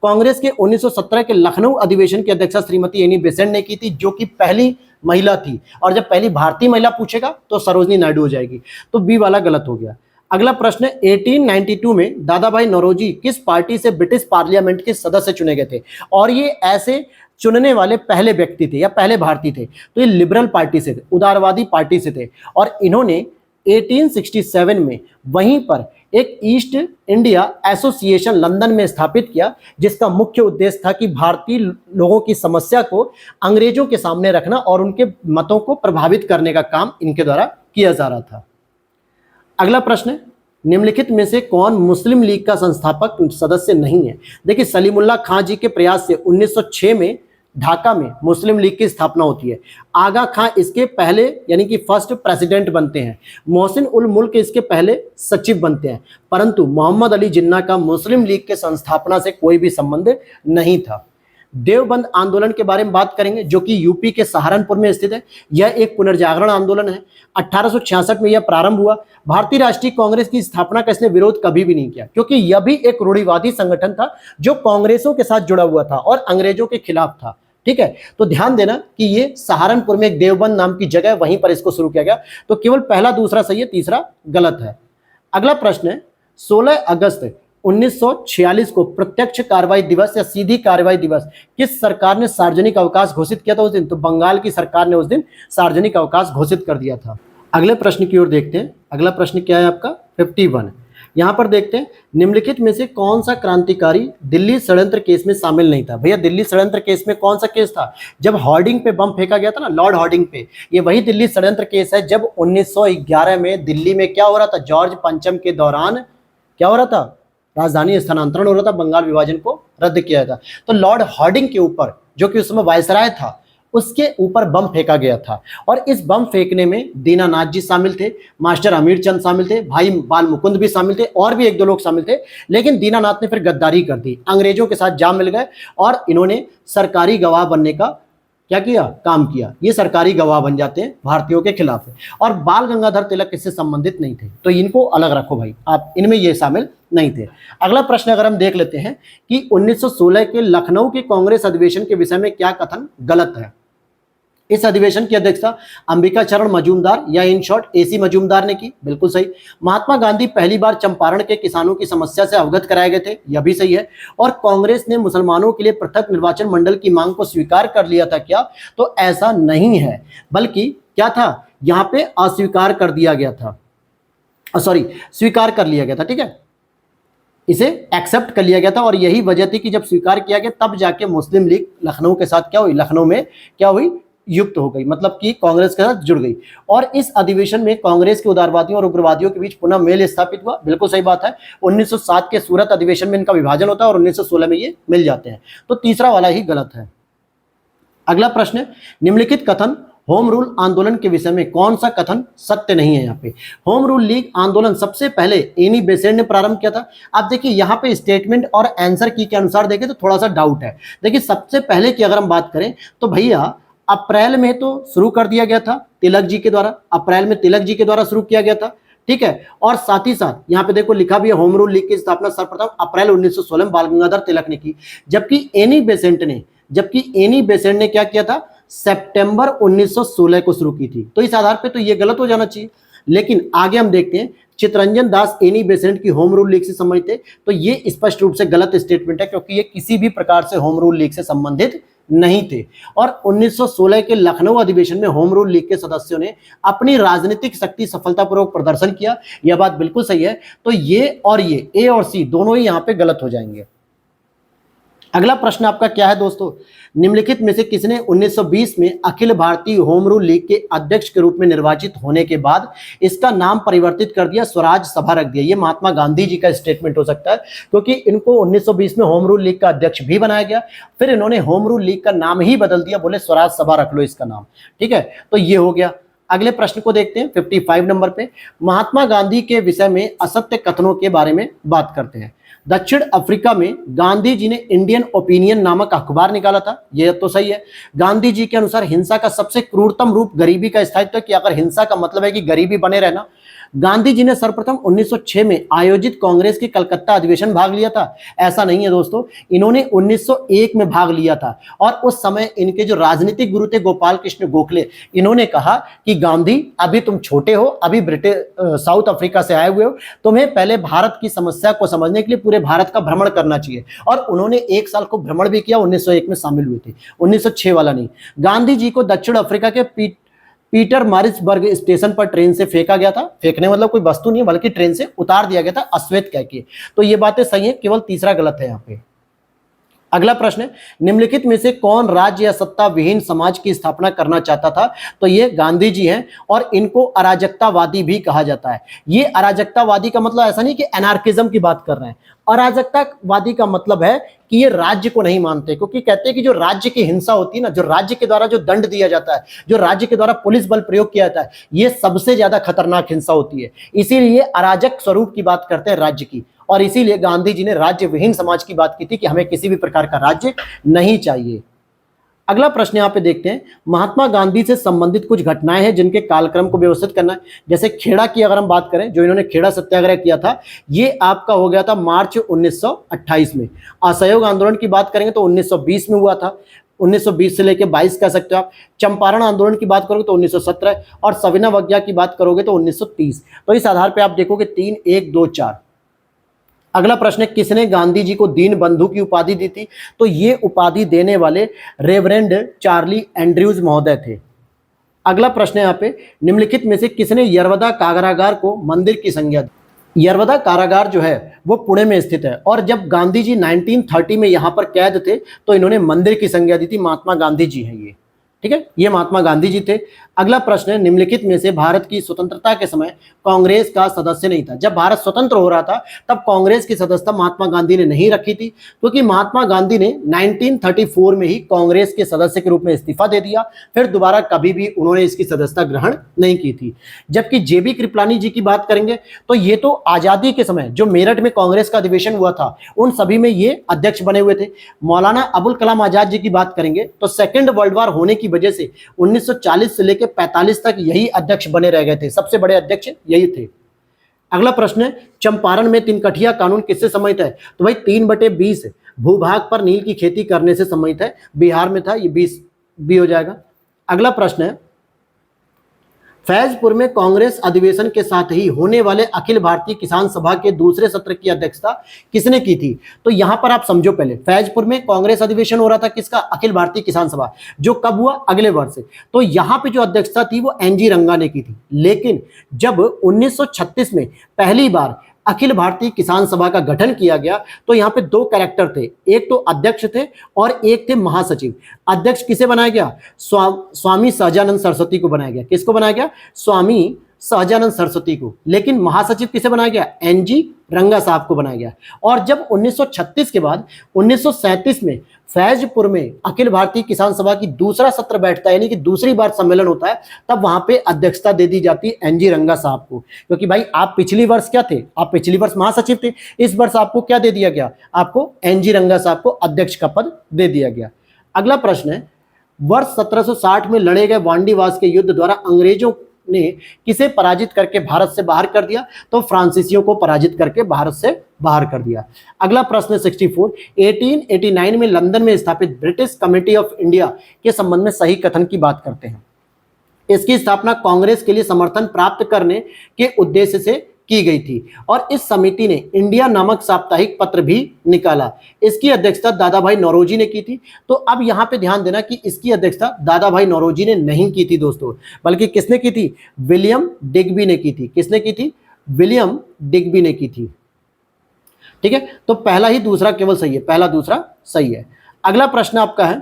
कांग्रेस के 1917 के लखनऊ अधिवेशन की अध्यक्षता श्रीमती एनी बेसेंट ने की थी, जो कि पहली महिला थी। और जब पहली भारतीय महिला पूछेगा तो सरोजनी नायडू हो जाएगी, तो बी वाला गलत हो गया। अगला प्रश्न, 1892 में दादा भाई नौरोजी किस पार्टी से ब्रिटिश पार्लियामेंट के सदस्य चुने गए थे? और ये ऐसे चुनने वाले पहले व्यक्ति थे या पहले भारतीय थे, तो ये लिबरल पार्टी से थे, उदारवादी पार्टी से थे। और इन्होंने 1867 में वहीं पर एक ईस्ट इंडिया एसोसिएशन लंदन में स्थापित किया, जिसका मुख्य उद्देश्य था कि भारतीय लोगों की समस्या को अंग्रेजों के सामने रखना और उनके मतों को प्रभावित करने का काम इनके द्वारा किया जा रहा था। अगला प्रश्न, निम्नलिखित में से कौन मुस्लिम लीग का संस्थापक सदस्य नहीं है? देखिए, सलीमुल्लाह खां जी के प्रयास से 1906 में ढाका में मुस्लिम लीग की स्थापना होती है। आगा खां इसके पहले यानी कि फर्स्ट प्रेसिडेंट बनते हैं। मोहसिन उल मुल्क इसके पहले सचिव बनते हैं। परंतु मोहम्मद अली जिन्ना का मुस्लिम लीग के संस्थापना से कोई भी संबंध नहीं था। देवबंद आंदोलन के बारे में बात करेंगे, जो कि यूपी के सहारनपुर में स्थित है। यह एक पुनर्जागरण आंदोलन है। 1866 में यह प्रारंभ हुआ। भारतीय राष्ट्रीय कांग्रेस की स्थापना का इसने विरोध कभी भी नहीं किया, क्योंकि यह भी एक रूढ़िवादी संगठन था जो कांग्रेसों के साथ जुड़ा हुआ था और अंग्रेजों के खिलाफ था। ठीक है, तो ध्यान देना कि ये सहारनपुर में एक देवबंद नाम की जगह, वहीं पर इसको शुरू किया गया। तो केवल पहला दूसरा सही है, तीसरा गलत है। अगला प्रश्न है, 16 अगस्त 1946 को प्रत्यक्ष कार्रवाई दिवस या सीधी कार्रवाई दिवस किस सरकार ने सार्वजनिक अवकाश घोषित किया था उस दिन? तो बंगाल की सरकार ने उस दिन सार्वजनिक अवकाश घोषित कर दिया था। अगले प्रश्न की ओर देखते हैं। अगला प्रश्न क्या है आपका? 51। यहां पर देखते हैं, निम्नलिखित में से कौन सा क्रांतिकारी दिल्ली षड्यंत्र केस में शामिल नहीं था? भैया, दिल्ली षड्यंत्र केस में कौन सा केस था? जब हॉर्डिंग पे बम फेंका गया था ना, लॉर्ड हॉर्डिंग पे, ये वही दिल्ली षड्यंत्र केस है। जब 1911 में दिल्ली में क्या हो रहा था? जॉर्ज पंचम के दौरान क्या हो रहा था? राजधानी स्थानांतरण हो रहा था, बंगाल विभाजन को रद्द किया था। तो लॉर्ड हॉर्डिंग के ऊपर, जो कि उस समय वायसराय था, उसके ऊपर बम फेंका गया था। और इस बम फेंकने में दीनानाथ जी शामिल थे, मास्टर अमीर चंद शामिल थे, भाई बाल मुकुंद भी शामिल थे, और भी एक दो लोग शामिल थे। लेकिन दीनानाथ ने फिर गद्दारी कर दी, अंग्रेजों के साथ जा मिल गए और इन्होंने सरकारी गवाह बनने का क्या किया? काम किया। ये सरकारी गवाह बन जाते हैं भारतीयों के खिलाफ। और बाल गंगाधर तिलक इससे संबंधित नहीं थे, तो इनको अलग रखो भाई, आप इनमें ये शामिल नहीं थे। अगला प्रश्न अगर हम देख लेते हैं कि 1916 के लखनऊ के कांग्रेस अधिवेशन के विषय में क्या कथन गलत है? इस अधिवेशन की अध्यक्षता अंबिका चरण मजूमदार या इन शॉर्ट एसी मजूमदार ने की, बिल्कुल सही। महात्मा गांधी पहली बार चंपारण के किसानों की समस्या से अवगत कराए गए थे, यह भी सही है। और कांग्रेस ने मुसलमानों के लिए पृथक निर्वाचन मंडल की मांग को स्वीकार कर लिया था क्या? तो ऐसा नहीं है, बल्कि क्या था, यहां पे अस्वीकार कर दिया गया था, स्वीकार कर लिया गया था। ठीक है, इसे एक्सेप्ट कर लिया गया था। और यही वजह थी कि जब स्वीकार किया गया तब जाके मुस्लिम लीग लखनऊ के साथ क्या हुई? लखनऊ में क्या हुई? युक्त हो गई, मतलब कि कांग्रेस के साथ जुड़ गई। और इस अधिवेशन में कांग्रेस के उदारवादियों और उग्रवादियों के बीच पुनः मेल स्थापित हुआ। बिल्कुल सही बात है। 1907 के सूरत अधिवेशन में इनका विभाजन होता है और 1916 में ये मिल जाते हैं। तो तीसरा वाला ही गलत है। अगला प्रश्न, निम्नलिखित कथन होम रूल आंदोलन के विषय में कौन सा कथन सत्य नहीं है? यहाँ पे होम रूल लीग आंदोलन सबसे पहले एनी बेसेंट ने प्रारंभ किया था। आप देखिए यहाँ पे स्टेटमेंट और आंसर की के अनुसार देखें तो थोड़ा सा डाउट है। देखिए सबसे पहले की अगर हम बात करें तो भैया अप्रैल में तो शुरू कर दिया गया था तिलक जी के द्वारा, अप्रैल में तिलक जी के द्वारा शुरू किया गया था, ठीक है। और साथ ही साथ यहाँ पे देखो लिखा भी है होम रूल लीग की स्थापना सर्वप्रथम अप्रैल 1916 में बाल गंगाधर तिलक ने की, जबकि एनी बेसेंट ने क्या किया था? सितंबर 1916 को शुरू की थी। तो इस आधार पे तो ये गलत हो जाना चाहिए। लेकिन आगे हम देखते हैं, चितरंजन दास एनी बेसेंट की होम रूल लीग से संबंधित थे, तो ये स्पष्ट रूप से गलत स्टेटमेंट है, क्योंकि ये किसी भी प्रकार से होम रूल लीग से संबंधित नहीं थे। और 1916 के लखनऊ अधिवेशन में होम रूल लीग के सदस्यों ने अपनी राजनीतिक शक्ति सफलतापूर्वक प्रदर्शन किया, यह बात बिल्कुल सही है। तो ये और ये ए और सी दोनों ही यहां पे गलत हो जाएंगे। अगला प्रश्न आपका क्या है दोस्तों? निम्नलिखित में से किसने 1920 में Akhil Bharatiya home rule league के अध्यक्ष के रूप में निर्वाचित होने के बाद इसका नाम परिवर्तित कर दिया, स्वराज सभा रख दिया? ये महात्मा गांधी जी का स्टेटमेंट हो सकता है, क्योंकि इनको 1920 में होम रूल लीग का अध्यक्ष भी बनाया गया, फिर इन्होंने होम रूल लीग का नाम ही बदल दिया, बोले स्वराज सभा रख लो इसका नाम, ठीक है। तो ये हो गया। अगले प्रश्न को देखते हैं 55 नंबर पे। महात्मा गांधी के विषय में असत्य कथनों के बारे में बात करते हैं। दक्षिण अफ्रीका में गांधी जी ने इंडियन ओपिनियन नामक अखबार निकाला था, यह तो सही है। गांधी जी के अनुसार हिंसा का सबसे क्रूरतम रूप गरीबी का स्थायित्व, कि अगर हिंसा का मतलब है कि गरीबी बने रहना। गांधी जी ने सर्वप्रथम 1906 में आयोजित कांग्रेस के कलकत्ता अधिवेशन भाग लिया था। ऐसा नहीं है दोस्तों, इन्होंने 1901 में भाग लिया था, और उस समय इनके जो राजनीतिक गुरु थे गोपाल कृष्ण गोखले, इन्होंने कहा कि गांधी अभी तुम छोटे हो, अभी साउथ अफ्रीका से आए हुए हो, तुम्हें पहले भारत की समस्या को समझने के लिए पूरे भारत का भ्रमण करना चाहिए। और उन्होंने 1 साल को भ्रमण भी किया, 1901 में शामिल हुए थे, 1906 वाला नहीं। गांधी जी को दक्षिण अफ्रीका के पीटर मारिसबर्ग स्टेशन पर ट्रेन से फेंका गया था। फेंकने मतलब कोई वस्तु नहीं, बल्कि ट्रेन से उतार दिया गया था अश्वेत कह के। तो ये बातें सही है, केवल तीसरा गलत है यहाँ पे। अगला प्रश्न है, निम्नलिखित में से कौन राज्य या सत्ता विहीन समाज की स्थापना करना चाहता था? तो ये गांधी जी हैं, और इनको अराजकतावादी भी कहा जाता है। ये अराजकतावादी का मतलब ऐसा नहीं कि एनार्किज्म की बात कर रहे हैं। अराजकतावादी का मतलब है कि ये राज्य को नहीं मानते, क्योंकि कहते हैं कि जो राज्य की हिंसा होती है ना, जो राज्य के द्वारा जो दंड दिया जाता है, जो राज्य के द्वारा पुलिस बल प्रयोग किया जाता है, ये सबसे ज्यादा खतरनाक हिंसा होती है। इसीलिए अराजक स्वरूप की बात करते हैं राज्य की, और इसीलिए गांधी जी ने राज्य विहीन समाज की बात की थी कि हमें किसी भी प्रकार का राज्य नहीं चाहिए। अगला प्रश्न यहाँ पे देखते हैं, महात्मा गांधी से संबंधित कुछ घटनाएं हैं जिनके कालक्रम को व्यवस्थित करना है। जैसे खेड़ा की अगर हम बात करें, जो इन्होंने खेड़ा सत्याग्रह किया था, ये आपका हो गया था मार्च 1928 में। असहयोग आंदोलन की बात करेंगे तो 1920 में हुआ था, 1920 से लेकर 22 कह सकते हो आप। चंपारण आंदोलन की बात करोगे तो 1917, और सविनय अवज्ञा की बात करोगे तो 1930। तो इस आधार पर आप देखोगे 3, 1, 2, 4। अगला प्रश्न है, किसने गांधी जी को दीन बंधु की उपाधि दी थी? तो ये उपाधि देने वाले रेवरेंड चार्ली एंड्रयूज महोदय थे। अगला प्रश्न है यहाँ पे, निम्नलिखित में से किसने यरवदा कारागार को मंदिर की संज्ञा दी? यरवदा कारागार जो है वो पुणे में स्थित है, और जब गांधी जी 1930 में यहाँ पर कैद थे तो इन्होंने मंदिर की संज्ञा दी थी। महात्मा गांधी जी हैं ये, ठीक है, ये महात्मा गांधी जी थे। अगला प्रश्न है, निम्नलिखित में से भारत की स्वतंत्रता के समय कांग्रेस का सदस्य नहीं था? जब भारत स्वतंत्र हो रहा था तब कांग्रेस की सदस्यता महात्मा गांधी ने नहीं रखी थी, क्योंकि महात्मा गांधी ने 1934 में ही कांग्रेस के सदस्य के रूप में इस्तीफा दे दिया, फिर दोबारा कभी भी उन्होंने इसकी सदस्यता ग्रहण नहीं की थी। जबकि जेबी कृपलानी जी की बात करेंगे तो ये तो आजादी के समय जो मेरठ में कांग्रेस का अधिवेशन हुआ था, उन सभी में ये अध्यक्ष बने हुए थे। मौलाना अबुल कलाम आजाद जी की बात करेंगे तो सेकेंड वर्ल्ड वॉर होने की वजह से 1940 से लेकर 45 तक यही अध्यक्ष बने रह गए थे, सबसे बड़े अध्यक्ष यही थे। अगला प्रश्न है, चंपारण में तिनकठिया कानून किससे संबंधित है? तो भाई 3/20 भूभाग पर नील की खेती करने से संबंधित है, बिहार में था, ये 20 बी हो जाएगा। अगला प्रश्न है, फैजपुर में कांग्रेस अधिवेशन के साथ ही होने वाले अखिल भारतीय किसान सभा के दूसरे सत्र की अध्यक्षता किसने की थी? तो यहां पर आप समझो, पहले फैजपुर में कांग्रेस अधिवेशन हो रहा था, किसका? अखिल भारतीय किसान सभा, जो कब हुआ? अगले वर्ष। तो यहां पे जो अध्यक्षता थी वो एनजी रंगा ने की थी। लेकिन जब 1936 में पहली बार अखिल भारतीय किसान सभा का गठन किया गया तो यहाँ पे दो कैरेक्टर थे, एक तो अध्यक्ष थे और एक थे महासचिव। अध्यक्ष किसे बनाया गया? स्वामी सहजानंद सरस्वती को बनाया गया। किसको बनाया गया? स्वामी सहजानंद सरस्वती को। लेकिन महासचिव किसे बनाया गया? एनजी रंगा साहब को बनाया गया। और जब 1936 के बाद 1937 में फैजपुर में अखिल भारतीय किसान सभा की दूसरा सत्र बैठता है, यानी कि दूसरी बार सम्मेलन होता है, तब वहां पे अध्यक्षता दे दी जाती है एनजी रंगा साहब को। क्योंकि भाई आप पिछली वर्ष क्या थे? आप पिछली वर्ष महासचिव थे, इस वर्ष आपको क्या दे दिया गया? आपको एनजी रंगा साहब को अध्यक्ष का पद दे दिया गया। अगला प्रश्न है, वर्ष 1760 में लड़े गए वांडीवास के युद्ध द्वारा अंग्रेजों ने किसे पराजित करके भारत से बाहर कर दिया? तो फ्रांसीसियों को पराजित करके भारत से बाहर कर दिया। अगला प्रश्न 64, 1889 में लंदन में स्थापित ब्रिटिश कमेटी ऑफ इंडिया के संबंध में सही कथन की बात करते हैं। इसकी स्थापना कांग्रेस के लिए समर्थन प्राप्त करने के उद्देश्य से की गई थी और इस समिति ने इंडिया नामक साप्ताहिक पत्र भी निकाला। इसकी अध्यक्षता दादा भाई नौरोजी ने की थी। तो अब यहां पे ध्यान देना कि इसकी अध्यक्षता दादा भाई नौरोजी ने नहीं की थी दोस्तों, बल्कि किसने की थी? विलियम डिग्बी ने की थी। किसने की थी? विलियम डिग्बी ने की थी। ठीक है, तो पहला ही दूसरा केवल सही है, पहला दूसरा सही है। अगला प्रश्न आपका है,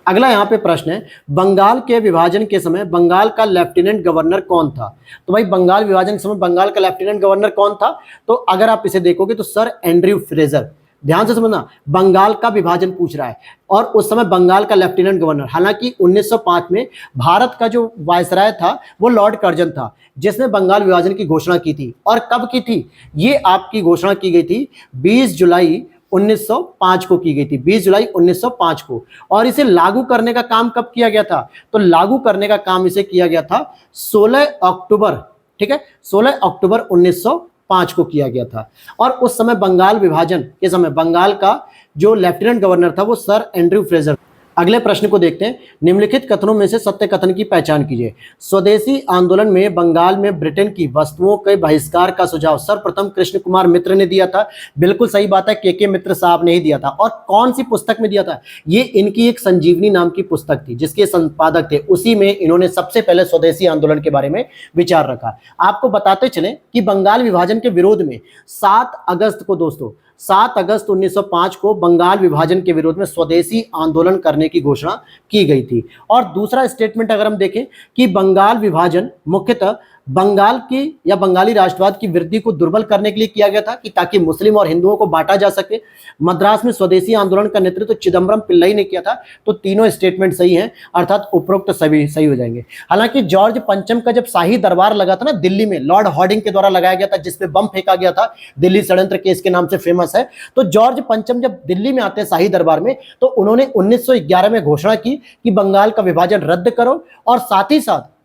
अगला यहां पे प्रश्न है, बंगाल के विभाजन के समय बंगाल का लेफ्टिनेंट गवर्नर कौन था? तो भाई बंगाल विभाजन के समय बंगाल का लेफ्टिनेंट गवर्नर कौन था? तो अगर आप इसे देखोगे तो सर एंड्रयू फ्रेजर। ध्यान से समझना, बंगाल का विभाजन पूछ रहा है और उस समय बंगाल का लेफ्टिनेंट गवर्नर, हालांकि 1905 में भारत का जो वायसराय था वो लॉर्ड कर्जन था, जिसने बंगाल विभाजन की घोषणा की थी। और कब की थी? ये आपकी घोषणा की गई थी 20 जुलाई 1905 को की गई थी, 20 जुलाई 1905 को। और इसे लागू करने का काम कब किया गया था? तो लागू करने का काम इसे किया गया था 16 अक्टूबर, ठीक है, 16 अक्टूबर 1905 को किया गया था। और उस समय बंगाल विभाजन के समय बंगाल का जो लेफ्टिनेंट गवर्नर था वो सर एंड्रयू फ्रेजर। अगले प्रश्न को देखते हैं, निम्नलिखित कथनों में से सत्य कथन की पहचान कीजिए। स्वदेशी आंदोलन में बंगाल में ब्रिटेन की वस्तुओं के बहिष्कार का सुझाव सर्वप्रथम कृष्ण कुमार मित्र ने दिया था। बिल्कुल सही बात है, के मित्र साहब ने ही दिया था। और कौन सी पुस्तक में दिया था? ये इनकी एक संजीवनी नाम की पुस्तक थी जिसके संपादक थे, उसी में इन्होंने सबसे पहले स्वदेशी आंदोलन के बारे में विचार रखा। आपको बताते चले कि बंगाल विभाजन के विरोध में 7 अगस्त को दोस्तों 7 अगस्त 1905 को बंगाल विभाजन के विरोध में स्वदेशी आंदोलन करने की घोषणा की गई थी। और दूसरा स्टेटमेंट अगर हम देखें कि बंगाल विभाजन मुख्यतः बंगाल की या बंगाली राष्ट्रवाद की वृद्धि को दुर्बल करने के लिए किया गया था कि ताकि मुस्लिम और हिंदुओं को बांटा जा सके। मद्रास में स्वदेशी आंदोलन का नेतृत्व चिदम्बरम पिल्लई ने किया था। तो तीनों स्टेटमेंट सही हैं, अर्थात उपरोक्त सभी सही हो जाएंगे। हालांकि जॉर्ज पंचम का जब शाही दरबार लगा था ना दिल्ली में, लॉर्ड हॉर्डिंग के द्वारा लगाया गया था, जिसपे बम फेंका गया था, दिल्ली षड्यंत्र केस के नाम से फेमस है। तो जॉर्ज पंचम जब दिल्ली में आते हैं शाही दरबार में, तो उन्होंने 1911 में घोषणा की कि बंगाल का विभाजन रद्द करो और साथ ही साथ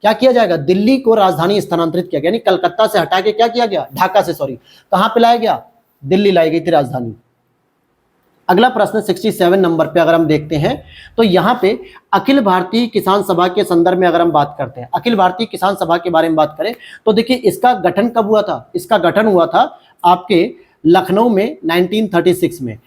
क्या किया जाएगा? दिल्ली को राजधानी स्थानांतरित किया गया, यानी कलकत्ता से हटा के क्या किया गया? ढाका से, सॉरी, कहां पे लाया गया? दिल्ली लाई गई थी राजधानी। अगला प्रश्न 67 नंबर पे अगर हम देखते हैं तो यहां पे अखिल भारतीय किसान सभा के संदर्भ में अगर हम बात करते हैं, अखिल भारतीय किसान सभा के बारे में बात करें तो देखिए इसका गठन कब हुआ था? इसका गठन हुआ था आपके लखनऊ में 1936 में।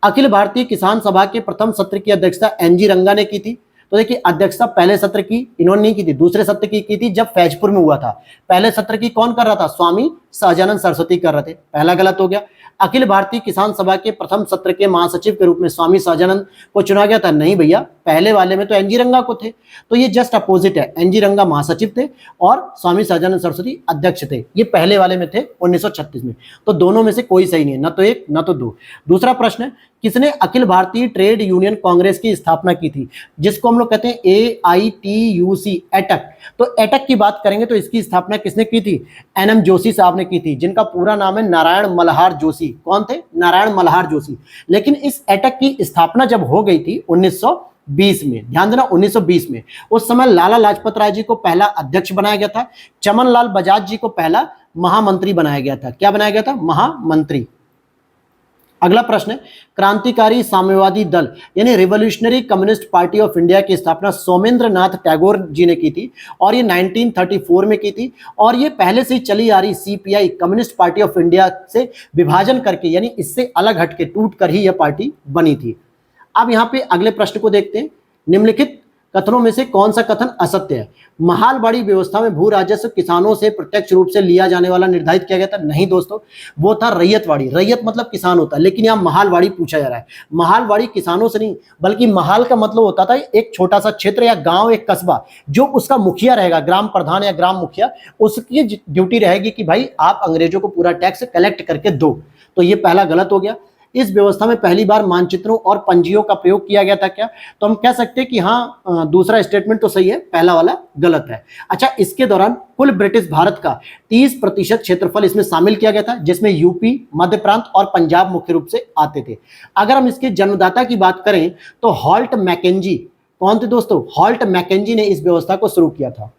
अखिल भारतीय किसान सभा के प्रथम सत्र की अध्यक्षता एनजी रंगा ने की थी। तो देखिए अध्यक्षता पहले सत्र की इन्होंने नहीं की थी, दूसरे सत्र की थी जब फैजपुर में हुआ था। पहले सत्र की कौन कर रहा था? स्वामी सहजानंद सरस्वती कर रहे थे। पहला गलत हो गया। अखिल भारतीय किसान सभा के प्रथम सत्र के महासचिव के रूप में स्वामी सहजानंद को चुना गया था। नहीं भैया, पहले वाले में तो एनजी रंगा को थे। तो ये जस्ट अपोजिट है, एनजी रंगा महासचिव थे और स्वामी सहजानंद सरस्वती अध्यक्ष थे। ये पहले वाले में थे 1936 में। तो दोनों में से कोई सही नहीं है, न तो एक न तो दो। दूसरा प्रश्न है, किसने अखिल भारतीय ट्रेड यूनियन कांग्रेस की स्थापना की थी, जिसको हम लोग कहते हैं AITUC, एटक। तो एटक की बात करेंगे तो इसकी स्थापना किसने की थी? NM जोशी साहब ने की थी, जिनका पूरा नाम है नारायण मल्हार जोशी। कौन थे? नारायण मल्हार जोशी। लेकिन इस एटक की स्थापना जब हो गई थी 1920 में, ध्यान देना 1920 में, उस समय लाला लाजपत राय जी को पहला अध्यक्ष बनाया गया था। चमन लाल बजाज जी को पहला महामंत्री बनाया गया था। क्या बनाया गया था? महामंत्री। अगला प्रश्न है, क्रांतिकारी साम्यवादी दल यानी revolutionary communist party of India की स्थापना सोमेंद्र नाथ टैगोर जी ने की थी और ये 1934 में की थी। और ये पहले से ही चली आ रही CPI communist party of India से विभाजन करके, यानी इससे अलग हटके टूट कर ही यह पार्टी बनी थी। अब यहां पे अगले प्रश्न को देखते हैं, निम्नलिखित कथनों में से कौन सा कथन असत्य है? महालवाड़ी व्यवस्था में भू राजस्व किसानों से प्रत्यक्ष रूप से लिया जाने वाला निर्धारित किया गया था। नहीं दोस्तों, वो था रैयतवाड़ी। रैयत मतलब किसान होता है, लेकिन यहाँ महालवाड़ी पूछा जा रहा है। महालवाड़ी किसानों से नहीं, बल्कि महाल का मतलब होता था एक छोटा सा क्षेत्र या गांव, एक कस्बा, जो उसका मुखिया रहेगा, ग्राम प्रधान या ग्राम मुखिया, उसकी ड्यूटी रहेगी कि भाई आप अंग्रेजों को पूरा टैक्स कलेक्ट करके दो। तो ये पहला गलत हो गया। इस व्यवस्था में पहली बार मानचित्रों और पंजियों का प्रयोग किया गया था क्या? तो हम कह सकते हैं कि हाँ, दूसरा स्टेटमेंट तो सही है, पहला वाला गलत है। अच्छा, इसके दौरान कुल ब्रिटिश भारत का 30% क्षेत्रफल इसमें शामिल किया गया था, जिसमें यूपी, मध्य प्रांत और पंजाब मुख्य रूप से आते थे। अगर हम इसके जन्मदाता की बात करें तो हॉल्ट मैकेंजी कौन थे दोस्तों? हॉल्ट मैकेंजी ने इस व्यवस्था को शुरू किया था।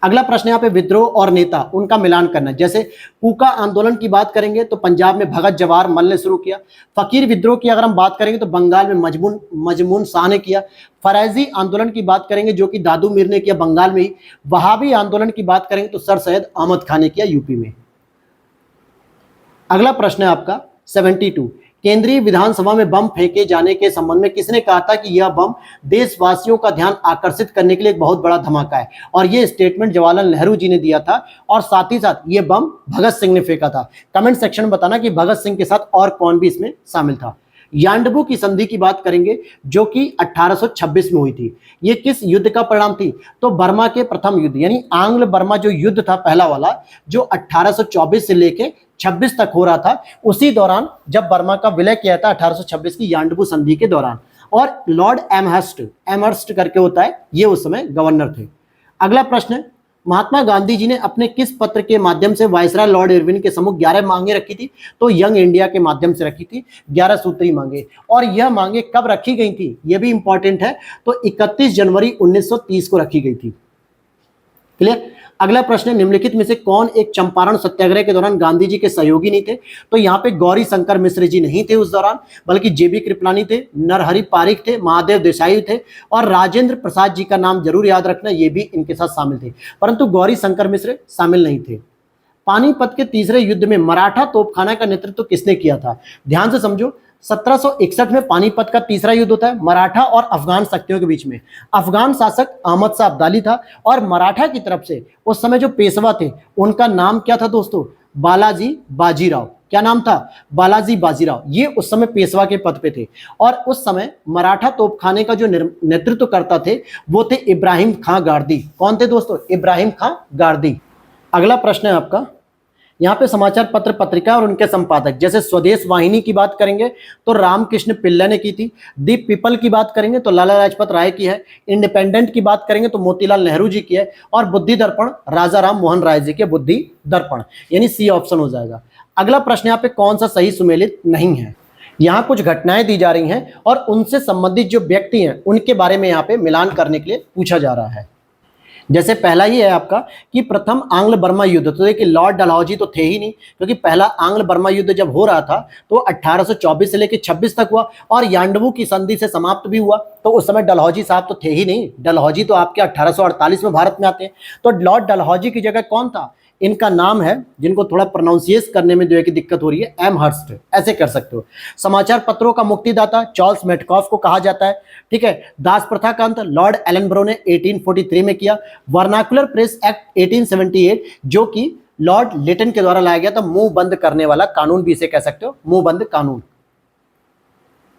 अगला प्रश्न यहाँ पे विद्रोह और नेता, उनका मिलान करना। जैसे कूका आंदोलन की बात करेंगे तो पंजाब में भगत जवाहर मल ने शुरू किया। फकीर विद्रोह की अगर हम बात करेंगे तो बंगाल में मजमून शाह ने किया। फरैजी आंदोलन की बात करेंगे जो कि दादू मीर ने किया बंगाल में ही। वहाबी आंदोलन की बात करेंगे तो सर सैयद अहमद खान ने किया यूपी में। अगला प्रश्न है आपका 72, केंद्रीय विधानसभा में बम फेंके जाने के संबंध में किसने कहा था कि यह बम देशवासियों का ध्यान आकर्षित करने के लिए एक बहुत बड़ा धमाका है? और यह स्टेटमेंट जवाहरलाल नेहरू जी ने दिया था, और साथ ही साथ यह बम भगत सिंह ने फेंका था। कमेंट सेक्शन में बताना कि भगत सिंह के साथ और कौन भी इसमें शामिल था। यांडबू की संधि की बात करेंगे जो कि 1826 में हुई थी। ये किस युद्ध का परिणाम थी? तो बर्मा के प्रथम युद्ध, यानी आंग्ल बर्मा जो युद्ध था पहला वाला, जो 1824 से लेके 26 तक हो रहा था, उसी दौरान जब बर्मा का विलय किया था 1826 की यांडबू संधि के दौरान। और लॉर्ड एमहर्स्ट करके होता है, ये उस समय गवर्नर थे। अगला प्रश्न है, महात्मा गांधी जी ने अपने किस पत्र के माध्यम से वायसराय लॉर्ड इरविन के सम्मुख 11 मांगे रखी थी? तो यंग इंडिया के माध्यम से रखी थी, 11 सूत्री मांगे। और यह मांगे कब रखी गई थी, यह भी इंपॉर्टेंट है, तो 31 जनवरी 1930 को रखी गई थी। क्लियर? अगला प्रश्न है, निम्नलिखित में से कौन एक चंपारण सत्याग्रह के दौरान गांधी जी के सहयोगी नहीं थे? तो यहाँ पे गौरी शंकर मिश्र जी नहीं थे उस दौरान, बल्कि जेबी कृपलानी थे, नरहरि पारिक थे, महादेव देसाई थे, और राजेंद्र प्रसाद जी का नाम जरूर याद रखना, ये भी इनके साथ शामिल थे, परंतु गौरी शंकर मिश्र शामिल नहीं थे। पानीपत के तीसरे युद्ध में मराठा तोपखाना का नेतृत्व किसने किया था? ध्यान से समझो, 1761 में पानीपत का तीसरा युद्ध होता है मराठा और अफगान शक्तियों के बीच में। अफगान शासक अहमद शाह अब्दाली था, और मराठा की तरफ से उस समय जो पेशवा थे उनका नाम क्या था दोस्तों? बालाजी बाजीराव। क्या नाम था? बालाजी बाजीराव। ये उस समय पेशवा के पद पे थे, और उस समय मराठा तोपखाने का जो नेतृत्व करता थे वो थे इब्राहिम खां गारदी। कौन थे दोस्तों? इब्राहिम खां गारदी। अगला प्रश्न है आपका, यहाँ पे समाचार पत्र पत्रिका और उनके संपादक, जैसे स्वदेश वाहिनी की बात करेंगे तो रामकृष्ण पिल्लै ने की थी। दीप पीपल की बात करेंगे तो लाला लाजपत राय की है। इंडिपेंडेंट की बात करेंगे तो मोतीलाल नेहरू जी की है। और बुद्धि दर्पण राजा राम मोहन राय जी के बुद्धि दर्पण, यानी सी ऑप्शन हो जाएगा। अगला प्रश्न यहाँ पे कौन सा सही सुमेलित नहीं है? यहाँ कुछ घटनाएं दी जा रही हैं और उनसे संबंधित जो व्यक्ति हैं उनके बारे में यहाँ पे मिलान करने के लिए पूछा जा रहा है। जैसे पहला ही है आपका कि प्रथम आंग्ल बर्मा युद्ध, तो देखिए लॉर्ड डलहौजी तो थे ही नहीं, क्योंकि पहला आंग्ल बर्मा युद्ध जब हो रहा था तो 1824 से लेकर 26 तक हुआ, और यांडबू की संधि से समाप्त भी हुआ। तो उस समय डलहौजी साहब तो थे ही नहीं, डलहौजी तो आपके 1848 में भारत में आते हैं। तो लॉर्ड डलहौजी की जगह कौन था? इनका नाम है, जिनको थोड़ा प्रोनाउंसिएट करने में जो है कि दिक्कत हो रही है, एमहर्स्ट, ऐसे कर सकते हो। समाचार पत्रों का मुक्तिदाता चार्ल्स मेटकॉफ को कहा जाता है। ठीक है। दास प्रथा का अंत लॉर्ड एलनब्रो ने 1843 में किया। वर्नाकुलर प्रेस एक्ट 1878 जो कि लॉर्ड लिटन के द्वारा लाया गया था, मुंह बंद करने वाला कानून भी इसे कह सकते हो, मुंह बंद कानून।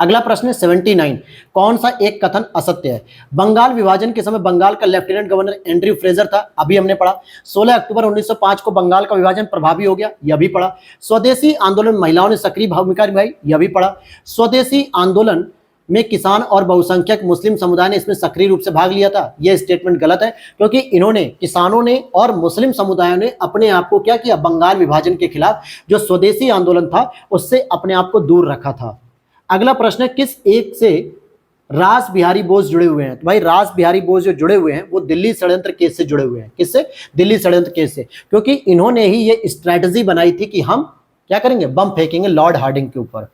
अगला प्रश्न है 79, कौन सा एक कथन असत्य है? बंगाल विभाजन के समय बंगाल का लेफ्टिनेंट गवर्नर एंड्रयू फ्रेजर था, अभी हमने पढ़ा। 16 अक्टूबर 1905 को बंगाल का विभाजन प्रभावी हो गया, यह भी पढ़ा। स्वदेशी आंदोलन महिलाओं ने सक्रिय भूमिका निभाई, यह भी पढ़ा। स्वदेशी आंदोलन में किसान और बहुसंख्यक मुस्लिम समुदाय ने इसमें सक्रिय रूप से भाग लिया था, यह स्टेटमेंट गलत है, क्योंकि इन्होंने, किसानों ने और मुस्लिम समुदायों ने अपने आप को क्या किया? बंगाल विभाजन के खिलाफ जो स्वदेशी आंदोलन था उससे अपने आप को दूर रखा था। अगला प्रश्न है, किस एक से रास बिहारी बोस जुड़े हुए हैं? तो भाई रास बिहारी बोस जो जुड़े हुए हैं वो दिल्ली षड्यंत्र केस से जुड़े हुए हैं। किससे? दिल्ली षड्यंत्र केस से, क्योंकि इन्होंने ही ये स्ट्रैटेजी बनाई थी कि हम क्या करेंगे? बम फेंकेंगे लॉर्ड हार्डिंग के ऊपर।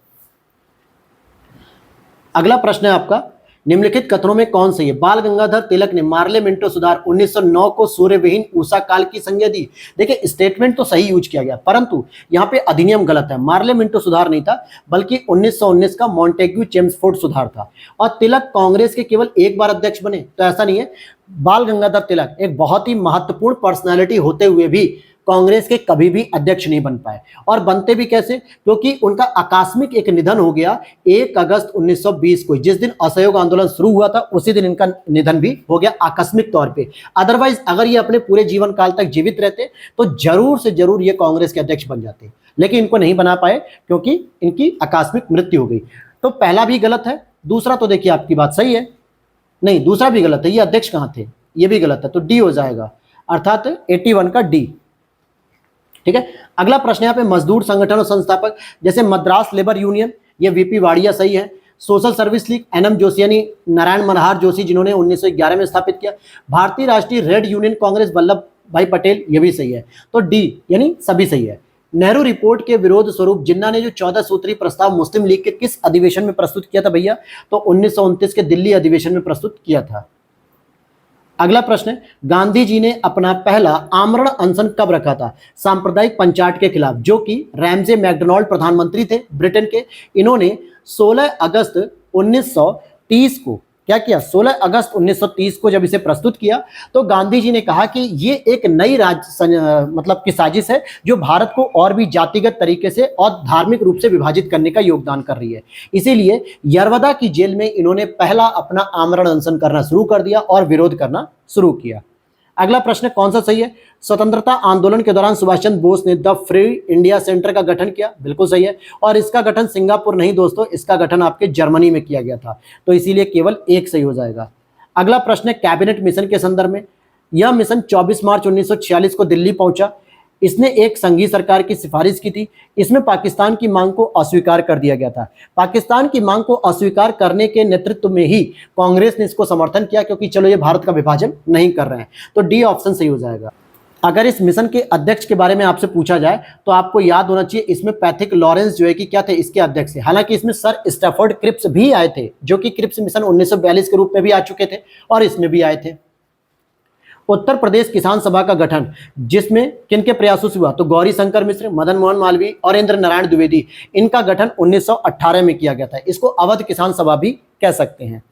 अगला प्रश्न है आपका, निम्नलिखित कथनों में कौन सही है? बाल गंगाधर तिलक ने मार्ले मिंटो सुधार 1909 को सूर्यविहीन ऊषा काल की संज्ञा दी। देखिए स्टेटमेंट तो सही यूज किया गया, परंतु यहाँ पे अधिनियम गलत है। मार्ले मिंटो सुधार नहीं था, बल्कि 1919 का मॉन्टेग्यू चेम्सफोर्ड सुधार था। और तिलक कांग्रेस के केवल एक बार अध्यक्ष बने, तो ऐसा नहीं है। बाल गंगाधर तिलक एक बहुत ही महत्वपूर्ण पर्सनैलिटी होते हुए भी कांग्रेस के कभी भी अध्यक्ष नहीं बन पाए। और बनते भी कैसे? क्योंकि उनका आकस्मिक एक निधन हो गया 1 अगस्त 1920 को। जिस दिन असहयोग आंदोलन शुरू हुआ था उसी दिन इनका निधन भी हो गया आकस्मिक तौर पे। अदरवाइज अगर ये अपने पूरे जीवन काल तक जीवित रहते तो जरूर से जरूर ये कांग्रेस के अध्यक्ष बन जाते, लेकिन इनको नहीं बना पाए क्योंकि इनकी आकस्मिक मृत्यु हो गई। तो पहला भी गलत है। दूसरा तो देखिए आपकी बात सही है, नहीं दूसरा भी गलत है, ये अध्यक्ष कहां थे, ये भी गलत है, तो डी हो जाएगा, अर्थात 81 का डी। ठीक है। अगला प्रश्न यहाँ पे मजदूर संगठन और संस्थापक, जैसे मद्रास लेबर यूनियन, ये वीपी वाडिया सही है। Social service league NM Joshi यानी नारायण मनोहर जोशी जिन्होंने 1911 में स्थापित किया। भारतीय राष्ट्रीय रेड यूनियन कांग्रेस वल्लभ भाई पटेल, ये भी सही है, तो डी यानी सभी सही है। नेहरू रिपोर्ट के विरोध स्वरूप जिन्ना ने जो 14 सूत्री प्रस्ताव मुस्लिम लीग के किस अधिवेशन में प्रस्तुत किया था भैया? तो 1929 के दिल्ली अधिवेशन में प्रस्तुत किया था। अगला प्रश्न है, गांधी जी ने अपना पहला आमरण अनशन कब रखा था? सांप्रदायिक पंचाट के खिलाफ, जो कि रैमजे मैकडोनाल्ड प्रधानमंत्री थे ब्रिटेन के। इन्होंने 16 अगस्त 1930 को क्या किया? 16 अगस्त 1930 को जब इसे प्रस्तुत किया तो गांधी जी ने कहा कि ये एक नई मतलब की साजिश है जो भारत को और भी जातिगत तरीके से और धार्मिक रूप से विभाजित करने का योगदान कर रही है। इसीलिए यरवदा की जेल में इन्होंने पहला अपना आमरण अनशन करना शुरू कर दिया और विरोध करना शुरू किया। अगला प्रश्न कौन सा सही है? स्वतंत्रता आंदोलन के दौरान सुभाष चंद्र बोस ने द फ्री इंडिया सेंटर का गठन किया, बिल्कुल सही है। और इसका गठन सिंगापुर नहीं दोस्तों, इसका गठन आपके जर्मनी में किया गया था, तो इसीलिए केवल एक सही हो जाएगा। अगला प्रश्न है कैबिनेट मिशन के संदर्भ में। यह मिशन 24 मार्च 1946 को दिल्ली पहुंचा। इसने एक संघीय सरकार की सिफारिश की थी। इसमें पाकिस्तान की मांग को अस्वीकार कर दिया गया था। पाकिस्तान की मांग को अस्वीकार करने के नेतृत्व में ही कांग्रेस ने इसको समर्थन किया, क्योंकि चलो ये भारत का विभाजन नहीं कर रहे हैं, तो डी ऑप्शन सही हो जाएगा। अगर इस मिशन के अध्यक्ष के बारे में आपसे पूछा जाए तो आपको याद होना चाहिए इसमें पैथिक लॉरेंस जो है कि क्या थे, इसके अध्यक्ष थे। हालांकि इसमें सर स्टैफोर्ड क्रिप्स भी आए थे, जो कि क्रिप्स मिशन 1942 के रूप में भी आ चुके थे और इसमें भी आए थे। उत्तर प्रदेश किसान सभा का गठन जिसमें किनके प्रयासों से हुआ? तो गौरी शंकर मिश्र, मदन मोहन मालवीय और इंद्र नारायण द्विवेदी, इनका गठन 1918 में किया गया था। इसको अवध किसान सभा भी कह सकते हैं।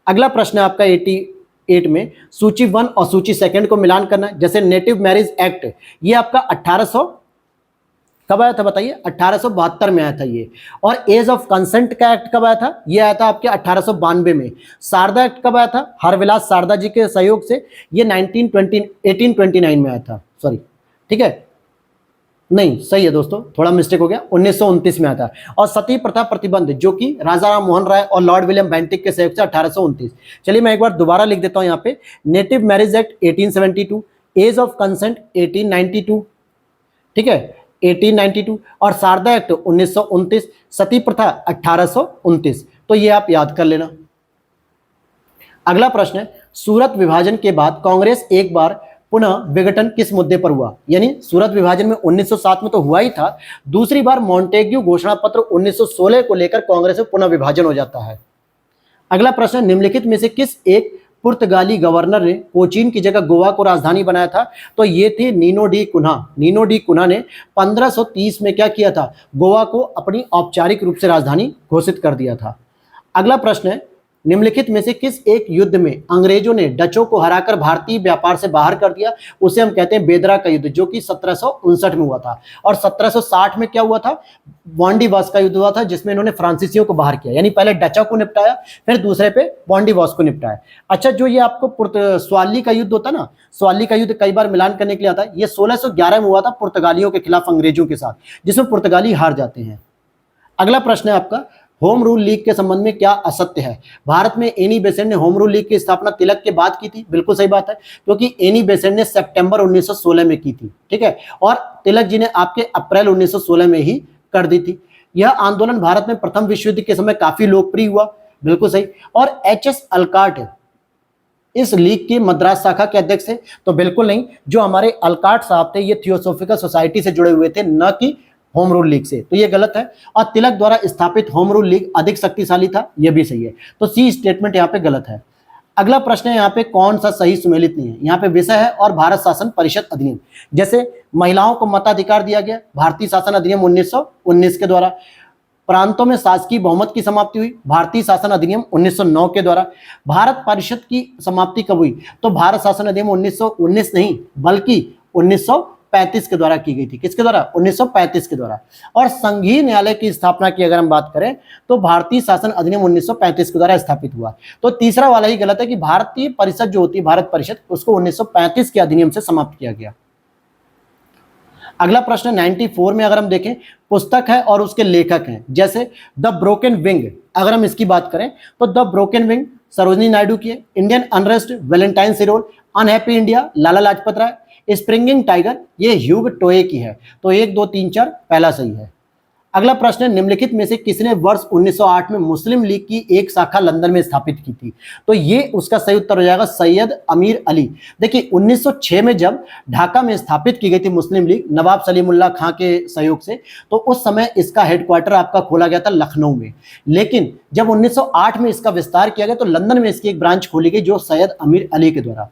अगला प्रश्न है आपका 88 में सूची 1 और सूची 2 को मिलान करना। जैसे नेटिव मैरिज एक्ट, ये आपका 1800 कब आया था बताइए? 1872 में आया था ये। और एज ऑफ कंसेंट का एक्ट कब आया था? ये आया था आपके 1892 में। शारदा एक्ट कब आया था? हरविलास शारदा जी के सहयोग से, ये 1829 में आया था। सॉरी, ठीक है, नहीं सही है दोस्तों, थोड़ा मिस्टेक हो गया, 1929 में आया था। और सती प्रथा प्रतिबंध जो कि राजा राम मोहन राय और लॉर्ड विलियम बेंटिक के सहयोग से 1829। चलिए मैं एक बार दोबारा लिख देता हूं यहाँ पे। Native marriage act 1872, age of consent 1892, ठीक है 1892, और शारदा एक्ट 1929, सती प्रथा 1829। तो ये आप याद कर लेना। अगला प्रश्न है सूरत विभाजन के बाद कांग्रेस एक बार पुनः विघटन किस मुद्दे पर हुआ? यानी सूरत विभाजन में 1907 में तो हुआ ही था, दूसरी बार मॉन्टेग्यू घोषणा पत्र 1916 को लेकर कांग्रेस में पुनः विभाजन हो जाता है। अगला प्रश्न, निम्नलिखित में से किस एक पुर्तगाली गवर्नर ने कोचीन की जगह गोवा को राजधानी बनाया था? तो ये थे Nuno da Cunha. Nuno da Cunha ने 1530 में क्या किया था? गोवा को अपनी औपचारिक रूप से राजधानी घोषित कर दिया था। अगला प्रश्न है निम्नलिखित में से किस एक युद्ध में अंग्रेजों ने डचों को हराकर भारतीय व्यापार से बाहर कर दिया? उसे हम कहते हैं बेदरा का युद्ध, जो कि 1759 में हुआ था। और 1760 में क्या हुआ था? बॉन्डीवास का युद्ध हुआ था, जिसमें इन्होंने फ्रांसीसियों को बाहर किया। यानी पहले डचों को निपटाया, फिर दूसरे पे बॉन्डीवास को निपटाया। अच्छा, जो ये आपको स्वाली का युद्ध होता ना, स्वाली का युद्ध कई बार मिलान करने के लिए आता है। ये 1611 में हुआ था पुर्तगालियों के खिलाफ अंग्रेजों के साथ, जिसमें पुर्तगाली हार जाते हैं। अगला प्रश्न है आपका होम रूल लीग के संबंध में क्या असत्य है? भारत में एनी बेसेंट ने होम रूल लीग की स्थापना तिलक के बाद की थी। बिल्कुल सही बात है, क्योंकि एनी बेसेंट ने सितंबर 1916 में की थी, ठीक है, और तिलक जी ने आपके अप्रैल 1916 में ही कर दी थी। यह आंदोलन भारत में प्रथम विश्व युद्ध के समय काफी लोकप्रिय हुआ। बिल्कुल सही। और एच.एस. अलकाट इस लीग के मद्रास शाखा के अध्यक्ष थे। तो बिल्कुल नहीं, जो हमारे अलकाट साहब थे ये थियोसॉफिकल सोसाइटी से जुड़े हुए थे, न कि होम रूल लीग से, तो ये गलत है। और तिलक द्वारा स्थापित होम रूल लीग अधिक शक्तिशाली था, ये भी सही है। तो सी स्टेटमेंट यहाँ पे गलत है। अगला प्रश्न है यहाँ पे कौन सा सही सुमेलित नहीं है। यहाँ पे विषय है और भारत शासन परिषद अधिनियम। जैसे महिलाओं को मताधिकार दिया गया भारतीय शासन अधिनियम 1919 के द्वारा। प्रांतों में शासकीय बहुमत की समाप्ति हुई भारतीय शासन अधिनियम 1909 के द्वारा। भारत परिषद की समाप्ति कब हुई, तो भारत शासन अधिनियम 1919 नहीं बल्कि 1935 के द्वारा की गई थी। किसके द्वारा, 1935 के द्वारा। और संघीय न्यायालय की स्थापना की अगर हम बात करें तो भारतीय शासन अधिनियम 1935 के द्वारा स्थापित हुआ। तो तीसरा वाला ही गलत है कि भारतीय परिषद जो होती है भारत परिषद, उसको 1935 के अधिनियम से समाप्त किया गया। अगला प्रश्न 94 में अगर हम देखें, पुस्तक है और उसके लेखक हैं। जैसे द ब्रोकन विंग, अगर हम इसकी बात करें तो the broken wing Sarojini Naidu की है। Indian unrest Valentine सिरोल। Unhappy India Lala Lajpat Rai. Springing tiger ये ह्यूग टोए की है। तो 1 2 3 4 पहला सही है। अगला प्रश्न है निम्नलिखित में से किसने वर्ष 1908 में मुस्लिम लीग की एक शाखा लंदन में स्थापित की थी, तो ये उसका सही उत्तर हो जाएगा सैयद अमीर अली। देखिए 1906 में जब ढाका में स्थापित की गई थी मुस्लिम लीग नवाब सलीमुल्लाह खां के सहयोग से, तो उस समय इसका हेडक्वार्टर आपका खोला गया था लखनऊ में। लेकिन जब 1908 में इसका विस्तार किया गया तो लंदन में इसकी एक ब्रांच खोली गई जो सैयद अमीर अली के द्वारा।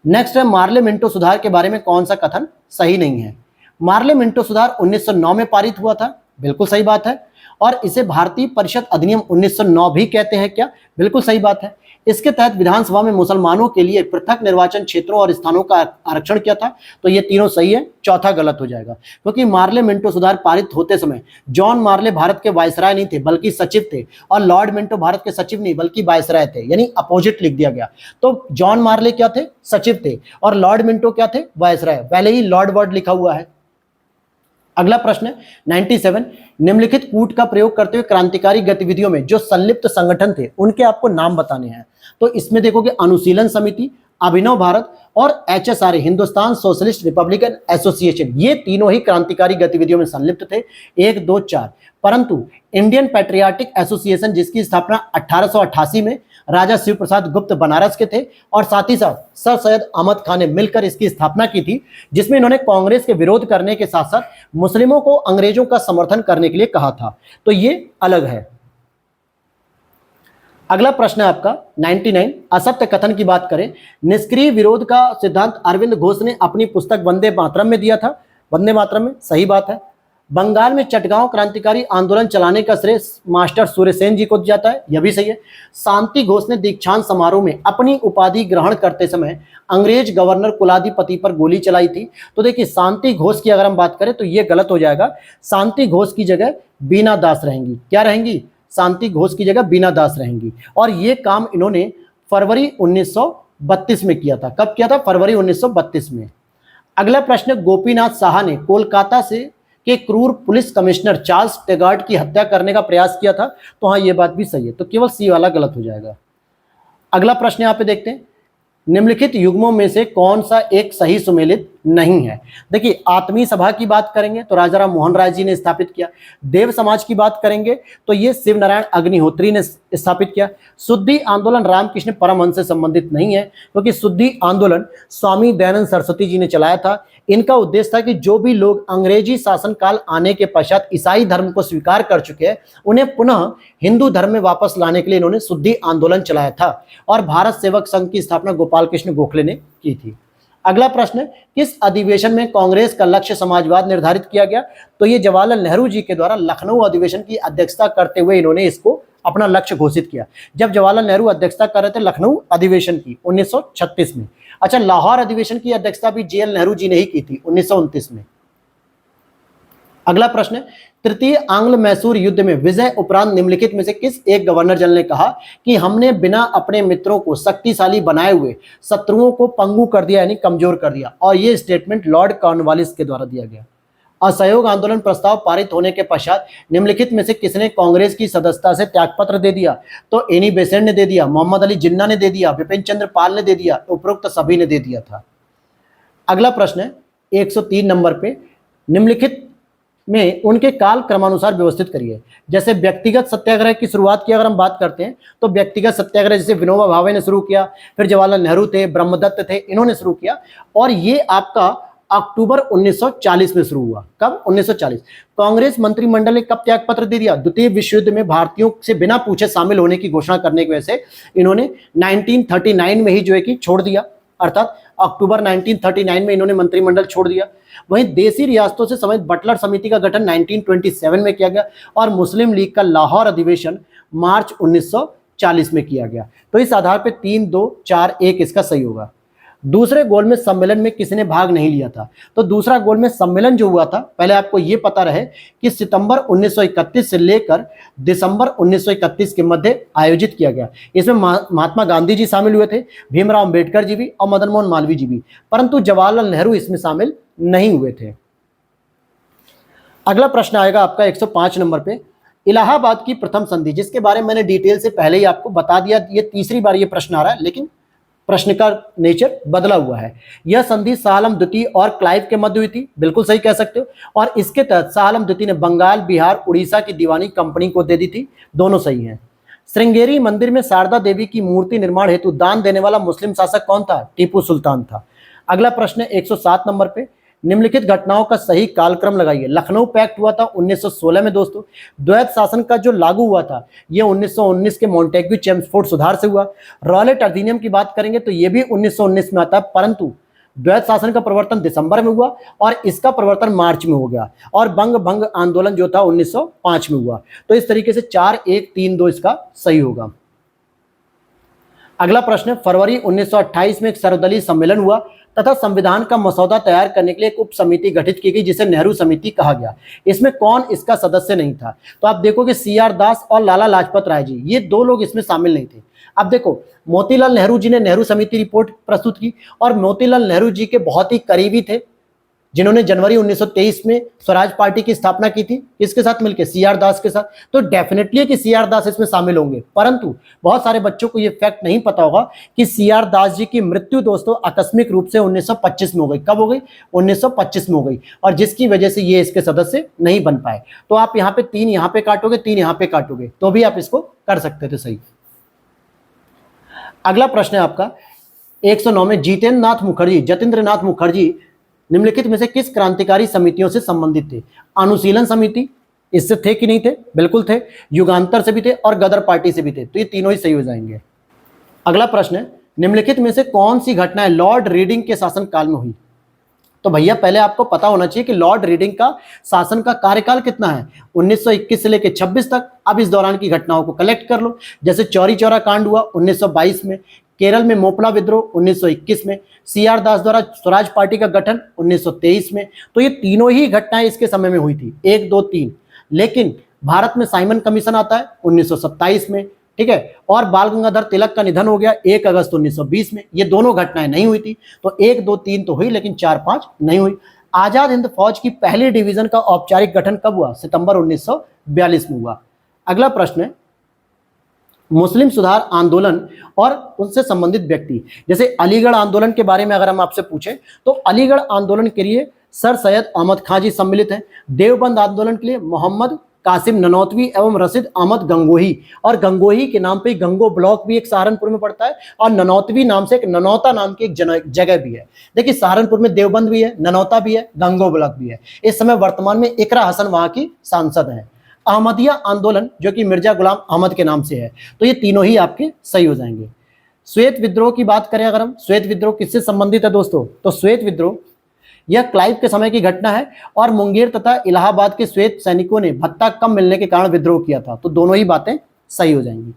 नेक्स्ट है मार्ले मिंटो सुधार के बारे में कौन सा कथन सही नहीं है। मार्ले मिंटो सुधार 1909 में पारित हुआ था, बिल्कुल सही बात है। और इसे भारतीय परिषद अधिनियम 1909 भी कहते हैं क्या, बिल्कुल सही बात है। इसके तहत विधानसभा में मुसलमानों के लिए पृथक निर्वाचन क्षेत्रों और स्थानों का आरक्षण किया था। तो ये तीनों सही है, चौथा गलत हो जाएगा। क्योंकि मार्ले मिंटो सुधार पारित होते समय जॉन मार्ले भारत के वायसराय नहीं थे बल्कि सचिव थे, और लॉर्ड मिंटो भारत के सचिव नहीं बल्कि वायसराय थे, यानी अपोजिट लिख दिया गया। तो जॉन मार्ले क्या थे, सचिव थे, और लॉर्ड मिंटो क्या थे, वायसराय। पहले ही लॉर्ड वर्ड लिखा हुआ है। अगला प्रश्न है 97, निम्नलिखित कूट का प्रयोग करते हुए क्रांतिकारी गतिविधियों में जो संलिप्त संगठन थे उनके आपको नाम बताने हैं। तो इसमें देखोगे अनुशीलन समिति, अभिनव भारत और HSRA Hindustan socialist Republican association, ये तीनों ही क्रांतिकारी गतिविधियों में संलिप्त थे। 1 2 4। परंतु इंडियन पैट्रियाटिक एसोसिएशन जिसकी स्थापना 1888 में राजा शिव प्रसाद गुप्त बनारस के थे, और साथ ही साथ सर सैयद अहमद खान ने मिलकर इसकी स्थापना की थी, जिसमें इन्होंने कांग्रेस के विरोध करने के साथ साथ मुस्लिमों को अंग्रेजों का समर्थन करने के लिए कहा था। तो ये अलग है। अगला प्रश्न है आपका 99, असत्य कथन की बात करें। निष्क्रिय विरोध का सिद्धांत अरविंद घोष ने अपनी पुस्तक वंदे मातरम में दिया था। वंदे मातरम में, सही बात है। बंगाल में चटगांव क्रांतिकारी आंदोलन चलाने का श्रेय मास्टर सूर्यसेन जी को जाता है, यह भी सही है। शांति घोष ने दीक्षांत समारोह में अपनी उपाधि ग्रहण करते समय अंग्रेज गवर्नर कुलाधिपति पर गोली चलाई थी। तो देखिए शांति घोष की अगर हम बात करें तो यह गलत हो जाएगा। शांति घोष की जगह बीना दास रहेंगी। क्या रहेंगी, शांति घोष की जगह बीना दास रहेंगी। और ये काम इन्होंने फरवरी 1932 में किया था। कब किया था, फरवरी 1932 में। अगला प्रश्न, गोपीनाथ साहा ने कोलकाता से के क्रूर पुलिस कमिश्नर चार्ल्स टेगार्ड की हत्या करने का प्रयास किया था। तो हाँ, ये बात भी सही है। तो केवल सी वाला गलत हो जाएगा। अगला प्रश्न यहाँ पे देखते हैं, निम्नलिखित युग्मों में से कौन सा एक सही सुमेलित नहीं है। देखिए आत्मीय सभा की बात करेंगे तो राजा राम मोहन राय जी ने स्थापित किया। देव समाज की बात करेंगे तो ये शिव नारायण अग्निहोत्री ने स्थापित किया। शुद्धि आंदोलन रामकृष्ण परमहंस से संबंधित नहीं है, क्योंकि शुद्धि आंदोलन स्वामी दयानंद सरस्वती जी ने चलाया था। इनका उद्देश्य था कि जो भी लोग अंग्रेजी शासन काल आने के पश्चात ईसाई धर्म को स्वीकार कर चुके हैं उन्हें पुनः हिंदू धर्म में वापस लाने के लिए इन्होंने शुद्धि आंदोलन चलाया था। और भारत सेवक संघ की स्थापना गोपाल कृष्ण गोखले ने की थी। अगला प्रश्न, किस अधिवेशन में कांग्रेस का लक्ष्य समाजवाद निर्धारित किया गया। तो ये जवाहरलाल नेहरू जी के द्वारा लखनऊ अधिवेशन की अध्यक्षता करते हुए इन्होंने इसको अपना लक्ष्य घोषित किया। जब जवाहरलाल नेहरू अध्यक्षता कर रहे थे लखनऊ अधिवेशन की 1936 में। अच्छा, लाहौर अधिवेशन की अध्यक्षता भी JL नेहरू जी ने ही की थी 1929 में। अगला प्रश्न, तृतीय आंग्ल मैसूर युद्ध में विजय उपरांत निम्नलिखित में से किस एक गवर्नर जनरल ने कहा कि हमने बिना अपने मित्रों को शक्तिशाली बनाए हुए शत्रुओं को पंगु कर दिया, यानी कमजोर कर दिया। और यह स्टेटमेंट लॉर्ड कॉर्नवालिस के द्वारा दिया गया। असहयोग आंदोलन प्रस्ताव पारित होने के पश्चात निम्नलिखित में से किसने कांग्रेस की सदस्यता से त्यागपत्र दे दिया। तो एनी बेसेंट ने दे दिया, मोहम्मद अली जिन्ना ने दे दिया, विपिन चंद्र पाल ने दे दिया, उपरोक्त सभी ने दे दिया था। अगला प्रश्न है 103 नंबर पे, निम्नलिखित में उनके काल क्रमानुसार व्यवस्थित करिए। जैसे व्यक्तिगत सत्याग्रह की शुरुआत की अगर हम बात करते हैं तो व्यक्तिगत सत्याग्रह जैसे विनोबा भावे ने शुरू किया, फिर जवाहरलाल नेहरू थे, ब्रह्मदत्त थे, इन्होंने शुरू किया। और ये आपका अक्टूबर 1940 में शुरू हुआ। कब? 1940। कांग्रेस मंत्रिमंडल ने कब त्याग पत्र दे दिया? द्वितीय विश्व युद्ध में भारतीयों से बिना पूछे शामिल होने की घोषणा करने की वजह से इन्होंने 1939 में ही जो है कि छोड़ दिया, अर्थात अक्टूबर 1939 में इन्होंने मंत्रिमंडल छोड़ दिया। वहीं देशी रियासतों से समेत बटलर समिति का गठन 1927 में किया गया और मुस्लिम लीग का लाहौर अधिवेशन मार्च 1940 में किया गया। तो इस आधार पे 3, 2, 4, 1 इसका सही होगा। दूसरे गोलमेज सम्मेलन में किसने भाग नहीं लिया था? तो दूसरा गोलमेज सम्मेलन जो हुआ था, पहले आपको यह पता रहे कि सितंबर 1931 से लेकर दिसंबर 1931 के मध्य आयोजित किया गया। इसमें महात्मा गांधी जी शामिल हुए थे, भीमराव अंबेडकर जी भी और मदन मोहन मालवीय जी भी, परंतु जवाहरलाल नेहरू इसमें शामिल नहीं हुए थे। अगला प्रश्न आएगा आपका 105 नंबर पे, इलाहाबाद की प्रथम संधि, जिसके बारे में मैंने डिटेल से पहले ही आपको बता दिया। ये तीसरी बार ये प्रश्न आ रहा है, लेकिन प्रश्न का नेचर बदला हुआ है। यह संधि शाह आलम द्वितीय और क्लाइव के मध्य हुई थी, बिल्कुल सही कह सकते हो। और इसके तहत शाह आलम द्वितीय ने बंगाल, बिहार, उड़ीसा की दीवानी कंपनी को दे दी थी। दोनों सही हैं। श्रृंगेरी मंदिर में शारदा देवी की मूर्ति निर्माण हेतु दान देने वाला मुस्लिम शासक कौन था? टीपू सुल्तान था। अगला प्रश्न 107 नंबर पे, निम्नलिखित घटनाओं का सही कालक्रम लगाइए। लखनऊ पैक्ट हुआ था 1916 में दोस्तों। द्वैत शासन का जो लागू हुआ था यह 1919 के मॉन्टेग्यू चेम्सफोर्ड सुधार से हुआ। रॉलेट अधिनियम की बात करेंगे तो यह भी 1919 में आता है, परंतु द्वैत शासन का प्रवर्तन दिसंबर में हुआ और इसका प्रवर्तन मार्च में हो गया। और बंग भंग आंदोलन जो था 1905 में हुआ। तो इस तरीके से 4, 1, 3, 2 इसका सही होगा। अगला प्रश्न, फरवरी 1928 में एक सर्वदलीय सम्मेलन हुआ तथा संविधान का मसौदा तैयार करने के लिए एक उप समिति गठित की गई जिसे नेहरू समिति कहा गया। इसमें कौन इसका सदस्य नहीं था? तो आप देखोगे CR दास और लाला लाजपत राय जी, ये 2 लोग इसमें शामिल नहीं थे। अब देखो, मोतीलाल नेहरू जी ने नेहरू समिति रिपोर्ट प्रस्तुत की और मोतीलाल नेहरू जी के बहुत ही करीबी थे, जिन्होंने जनवरी 1923 में स्वराज पार्टी की स्थापना की थी। किसके साथ मिलकर? CR दास के साथ। तो डेफिनेटली कि CR दास इसमें शामिल होंगे, परंतु बहुत सारे बच्चों को यह फैक्ट नहीं पता होगा कि CR दास जी की मृत्यु दोस्तों आकस्मिक रूप से 1925 में हो गई। कब हो गई? 1925 में हो गई, और जिसकी वजह से ये इसके सदस्य नहीं बन पाए। तो आप यहाँ पे 3 यहाँ पे काटोगे, 3 यहाँ पे काटोगे, तो भी आप इसको कर सकते थे सही। अगला प्रश्न है आपका 109 में, जतेंद्र नाथ मुखर्जी निम्नलिखित में से किस क्रांतिकारी समितियों से संबंधित थे? अनुशीलन समिति इससे थे कि नहीं थे? बिल्कुल थे। युगांतर से भी थे और गदर पार्टी से भी थे। तो ये तीनों ही सही हो जाएंगे। अगला प्रश्न है, निम्नलिखित में से कौन सी घटनाएं लॉर्ड रीडिंग के शासन काल में हुई? तो भैया पहले आपको पता होना चाहिए कि लॉर्ड रीडिंग का शासन का कार्यकाल कितना है, 1921 से लेकर 26 तक। अब इस दौरान की घटनाओं को कलेक्ट कर लो। जैसे चौरी चौरा कांड हुआ 1922 में, केरल में मोपला विद्रोह 1921 में, CR दास द्वारा स्वराज पार्टी का गठन 1923 में। तो ये तीनों ही घटनाएं इसके समय में हुई थी, 1, 2, 3। लेकिन भारत में साइमन कमीशन आता है 1927 में, ठीक है। और बाल गंगाधर तिलक का निधन हो गया 1 अगस्त 1920 में। ये दोनों घटनाएं नहीं हुई थी। तो 1, 2, 3 तो हुई, लेकिन 4, 5 नहीं हुई। आजाद हिंद फौज की पहली डिवीजन का औपचारिक गठन कब हुआ? सितंबर 1942 में हुआ। अगला प्रश्न है, मुस्लिम सुधार आंदोलन और उनसे संबंधित व्यक्ति। जैसे अलीगढ़ आंदोलन के बारे में अगर हम आपसे पूछें तो अलीगढ़ आंदोलन के लिए सर सैयद अहमद खां जी सम्मिलित हैं। देवबंद आंदोलन के लिए मोहम्मद कासिम ननौतवी एवं रशीद अहमद गंगोही, और गंगोही के नाम पे गंगो ब्लॉक भी एक सहारनपुर में पड़ता है, और ननौतवी नाम से एक ननौता नाम की एक जगह भी है। देखिए सहारनपुर में देवबंद भी है, ननौता भी है, गंगो ब्लॉक भी है। इस समय वर्तमान में इकरा हसन वहां की सांसद हैं। अहमदिया आंदोलन जो कि मिर्जा गुलाम अहमद के नाम से है। तो ये तीनों ही आपके सही हो जाएंगे। श्वेत विद्रोह की बात करें अगर हम, श्वेत विद्रोह किससे संबंधित है दोस्तों? तो श्वेत विद्रोह यह क्लाइव के समय की घटना है और मुंगेर तथा इलाहाबाद के श्वेत सैनिकों ने भत्ता कम मिलने के कारण विद्रोह किया था। तो दोनों ही बातें सही हो जाएंगी।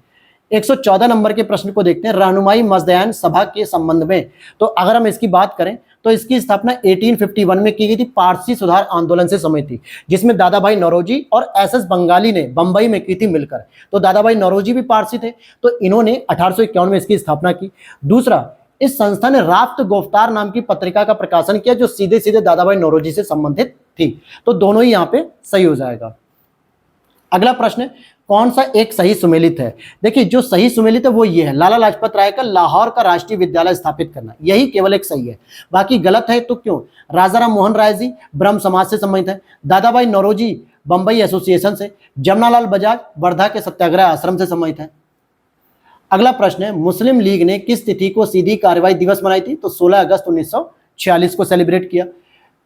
114 नंबर के प्रश्न को देखते हैं, रहनुमाई मजदयान सभा के संबंध में। तो अगर हम इसकी बात करें तो इसकी स्थापना 1851 में की गई थी, पारसी सुधार आंदोलन से संबंधित थी, जिसमें दादा भाई नौरोजी और SS बंगाली ने बंबई में की थी मिलकर। तो दादा भाई नौरोजी भी पारसी थे, तो इन्होंने 1851 में इसकी स्थापना की। दूसरा, इस संस्था ने राफ्त गोफ्तार नाम की पत्रिका का प्रकाशन किया जो सीधे सीधे दादा भाई नौरोजी से संबंधित थी। तो दोनों ही यहाँ पे सही हो जाएगा। अगला प्रश्न है, कौन सा एक सही सुमेलित है? देखिए जो सही सुमेलित है वो ये है, लाला लाजपत राय का लाहौर का राष्ट्रीय विद्यालय स्थापित करना, यही केवल एक सही है। बाकी गलत है तो क्यों? राजा राम मोहन राय जी ब्रह्म समाज से संबंधित है, दादा भाई नौरोजी बंबई एसोसिएशन से, जमनालाल बजाज वर्धा के सत्याग्रह आश्रम से संबंधित है। अगला प्रश्न है, मुस्लिम लीग ने किस तिथि को सीधी कार्रवाई दिवस मनाई थी? तो 16 अगस्त 1946 को सेलिब्रेट किया।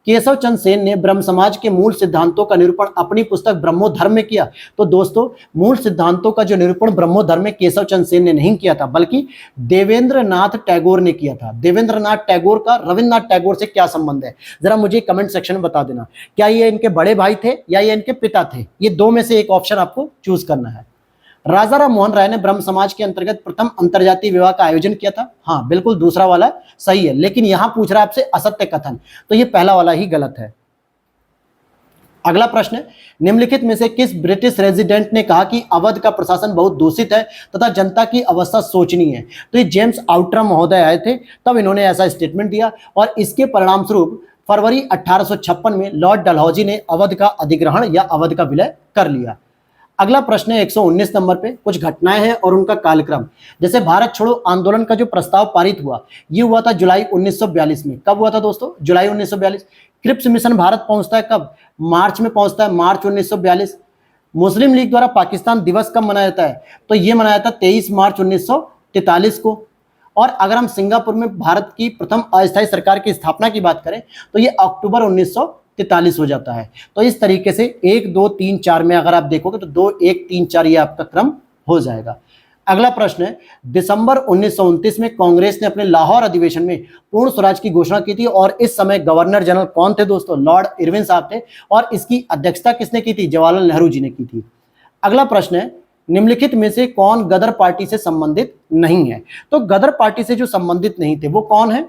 केशव चंद्र सेन ने ब्रह्म समाज के मूल सिद्धांतों का निरूपण अपनी पुस्तक ब्रह्मोधर्म में किया। तो दोस्तों, मूल सिद्धांतों का जो निरूपण ब्रह्मोधर्म में केशव चंद्र सेन ने नहीं किया था, बल्कि देवेंद्रनाथ टैगोर ने किया था। देवेंद्रनाथ टैगोर का रविन्द्रनाथ टैगोर से क्या संबंध है, जरा मुझे कमेंट सेक्शन में बता देना। क्या ये इनके बड़े भाई थे या ये इनके पिता थे? ये दो में से एक ऑप्शन आपको चूज करना है। राजा राम मोहन राय ने ब्रह्म समाज के अंतर्गत प्रथम अंतरजातीय विवाह का आयोजन किया था। हाँ, बिल्कुल दूसरा वाला सही है, लेकिन यहां पूछ रहा है आपसे असत्य कथन, तो ये पहला वाला ही गलत है। अगला प्रश्न है, निम्नलिखित में से किस ब्रिटिश रेजिडेंट ने कहा कि अवध का प्रशासन बहुत दूषित है तथा जनता की अवस्था शोचनीय है? तो ये जेम्स आउट्रम महोदय आए थे, तब इन्होंने ऐसा स्टेटमेंट दिया और इसके परिणाम स्वरूप फरवरी 1856 में लॉर्ड डलहौजी ने अवध का अधिग्रहण या अवध का विलय कर लिया। अगला प्रश्न है 119 नंबर पे, कुछ घटनाएं हैं और उनका कालक्रम। जैसे भारत छोड़ो आंदोलन का जो प्रस्ताव पारित हुआ, ये हुआ था जुलाई 1942 में। कब हुआ था दोस्तों? जुलाई 1942। क्रिप्स मिशन भारत पहुंचता है कब? मार्च में पहुंचता है, मार्च 1942। मुस्लिम लीग द्वारा पाकिस्तान दिवस कब मनाया जाता है? तो ये मनाया था 23 मार्च 1943 को। और अगर हम सिंगापुर में भारत की प्रथम अस्थायी सरकार की स्थापना की बात करें तो ये अक्टूबर 1943 हो जाता है। तो इस तरीके से 1 2 3 4 में अगर आप देखोगे तो 2 1 3 4 ये आपका क्रम हो जाएगा। अगला प्रश्न है, दिसंबर 1929 में कांग्रेस ने अपने लाहौर अधिवेशन में पूर्ण स्वराज की घोषणा की थी और इस समय गवर्नर जनरल कौन थे दोस्तों? लॉर्ड इरविन साहब थे। और इसकी अध्यक्षता किसने की थी? जवाहरलाल नेहरू जी ने की थी। अगला प्रश्न है, निम्नलिखित में से कौन गदर पार्टी से संबंधित नहीं है? तो गदर पार्टी से जो संबंधित नहीं थे वो कौन है?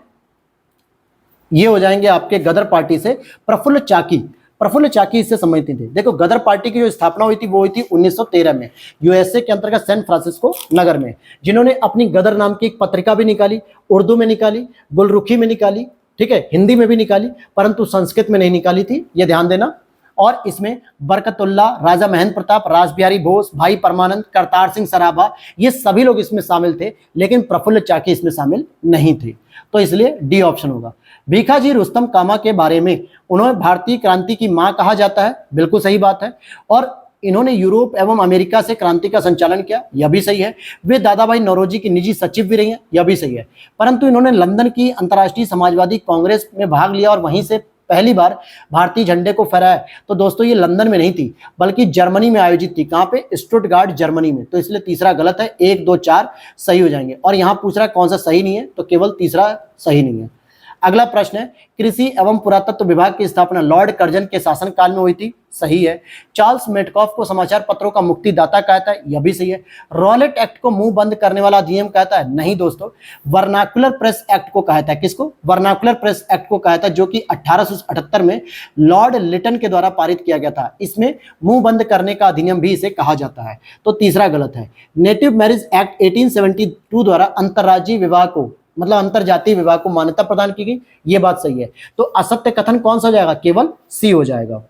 ये हो जाएंगे आपके गदर पार्टी से प्रफुल्ल चाकी। प्रफुल्ल चाकी इससे संबंधित थे। देखो, गदर पार्टी की जो स्थापना हुई थी वो हुई थी 1913 में यूएसए के अंतर्गत सैन फ्रांसिस्को नगर में, जिन्होंने अपनी गदर नाम की एक पत्रिका भी निकाली, उर्दू में निकाली, गुलरुखी में निकाली, ठीक है, हिंदी में भी निकाली, परंतु संस्कृत में नहीं निकाली थी, ये ध्यान देना। और इसमें बरकतुल्ला, राजा महेंद्र प्रताप, रासबिहारी बोस, भाई परमानंद, करतार सिंह सराभा, ये सभी लोग इसमें शामिल थे, लेकिन प्रफुल्ल चाकी इसमें शामिल नहीं थे। तो इसलिए डी ऑप्शन होगा। भीखाजी रुस्तम कामा के बारे में उन्होंने भारतीय क्रांति की मां कहा जाता है, बिल्कुल सही बात है। और इन्होंने यूरोप एवं अमेरिका से क्रांति का संचालन किया, यह भी सही है। वे दादा भाई नौरोजी की निजी सचिव भी रही हैं, यह भी सही है। परंतु इन्होंने लंदन की अंतर्राष्ट्रीय समाजवादी कांग्रेस में भाग लिया और वहीं से पहली बार भारतीय झंडे को फहराया। तो दोस्तों, ये लंदन में नहीं थी बल्कि जर्मनी में आयोजित थी। कहां पे? स्टुटगार्ट, जर्मनी में। तो इसलिए तीसरा गलत है, 1 2 4 सही हो जाएंगे। और यहां पूछ रहा है कौन सा सही नहीं है, तो केवल तीसरा सही नहीं है। अगला प्रश्न है, कृषि एवं पुरातत्व विभाग की स्थापना लॉर्ड कर्जन के शासनकाल में हुई थी, सही है। चार्ल्स मेटकॉफ को समाचार पत्रों का मुक्तिदाता कहता है, यह भी सही है। रॉलेट एक्ट को मुंह बंद करने वाला अधिनियम कहता है, नहीं दोस्तों, वर्नाकुलर प्रेस एक्ट को कहता है। किसको? वर्नाकुलर प्रेस एक्ट को कहता है, जो कि 1878 में लॉर्ड लिटन के द्वारा पारित किया गया था। इसमें मुंह बंद करने का अधिनियम भी इसे कहा जाता है। तो तीसरा गलत है। नेटिव मैरिज एक्ट 1872 द्वारा अंतर्राज्यीय विवाह को, मतलब अंतरजातीय विवाह को मान्यता प्रदान की गई, यह बात सही है। तो असत्य कथन कौन सा हो जाएगा? केवल सी हो जाएगा।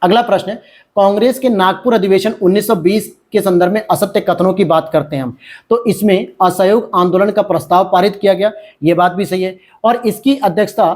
अगला प्रश्न है, कांग्रेस के नागपुर अधिवेशन 1920 के संदर्भ में असत्य कथनों की बात करते हैं हम, तो इसमें असहयोग आंदोलन का प्रस्ताव पारित किया गया, यह बात भी सही है। और इसकी अध्यक्षता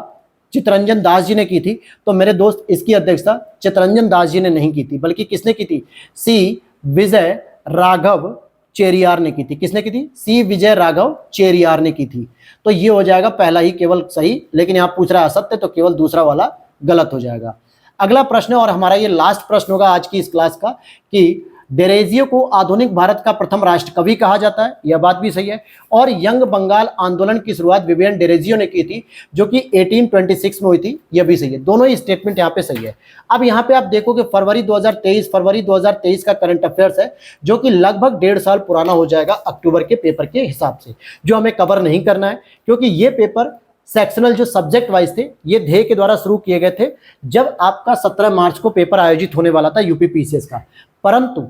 चित्तरंजन दास जी ने की थी। तो मेरे दोस्त, इसकी अध्यक्षता चित्तरंजन दास जी ने नहीं की थी, बल्कि किसने की थी? सी विजय राघव चेरियार ने की थी। किसने की थी? सी विजय राघव चेरियार ने की थी। तो ये हो जाएगा पहला ही केवल सही, लेकिन यहां पूछ रहा है असत्य, तो केवल दूसरा वाला गलत हो जाएगा। अगला प्रश्न और हमारा ये लास्ट प्रश्न होगा आज की इस क्लास का, कि डेरेजियो को आधुनिक भारत का प्रथम राष्ट्रकवि कहा जाता है, यह बात भी सही है। और यंग बंगाल आंदोलन की शुरुआत विवियन डेरेजियो ने की थी, जो कि 1826 में हुई थी, यह भी सही है। दोनों ही स्टेटमेंट यहाँ पे सही है। अब यहाँ पे आप देखोगे फरवरी 2023 का करंट अफेयर्स है, जो कि लगभग 1.5 साल पुराना हो जाएगा अक्टूबर के पेपर के हिसाब से, जो हमें कवर नहीं करना है, क्योंकि ये पेपर सेक्शनल जो सब्जेक्ट वाइज थे, ये ध्येय के द्वारा शुरू किए गए थे जब आपका 17 मार्च को पेपर आयोजित होने वाला था यूपीपीसीएस का। परंतु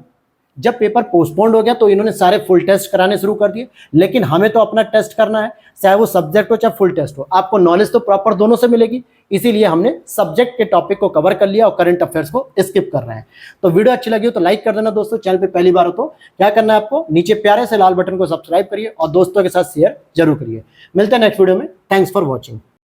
जब पेपर पोस्टपोन्ड हो गया तो इन्होंने सारे फुल टेस्ट कराने शुरू कर दिए। लेकिन हमें तो अपना टेस्ट करना है, चाहे वो सब्जेक्ट हो चाहे फुल टेस्ट हो। आपको नॉलेज तो प्रॉपर दोनों से मिलेगी, इसीलिए हमने सब्जेक्ट के टॉपिक को कवर कर लिया और करंट अफेयर्स को स्किप कर रहे हैं। तो वीडियो अच्छी लगी हो तो लाइक कर देना दोस्तों। चैनल पे पहली बार हो तो क्या करना है आपको, नीचे प्यारे से लाल बटन को सब्सक्राइब करिए और दोस्तों के साथ शेयर जरूर करिए। मिलते हैं नेक्स्ट वीडियो में। Thanks for watching.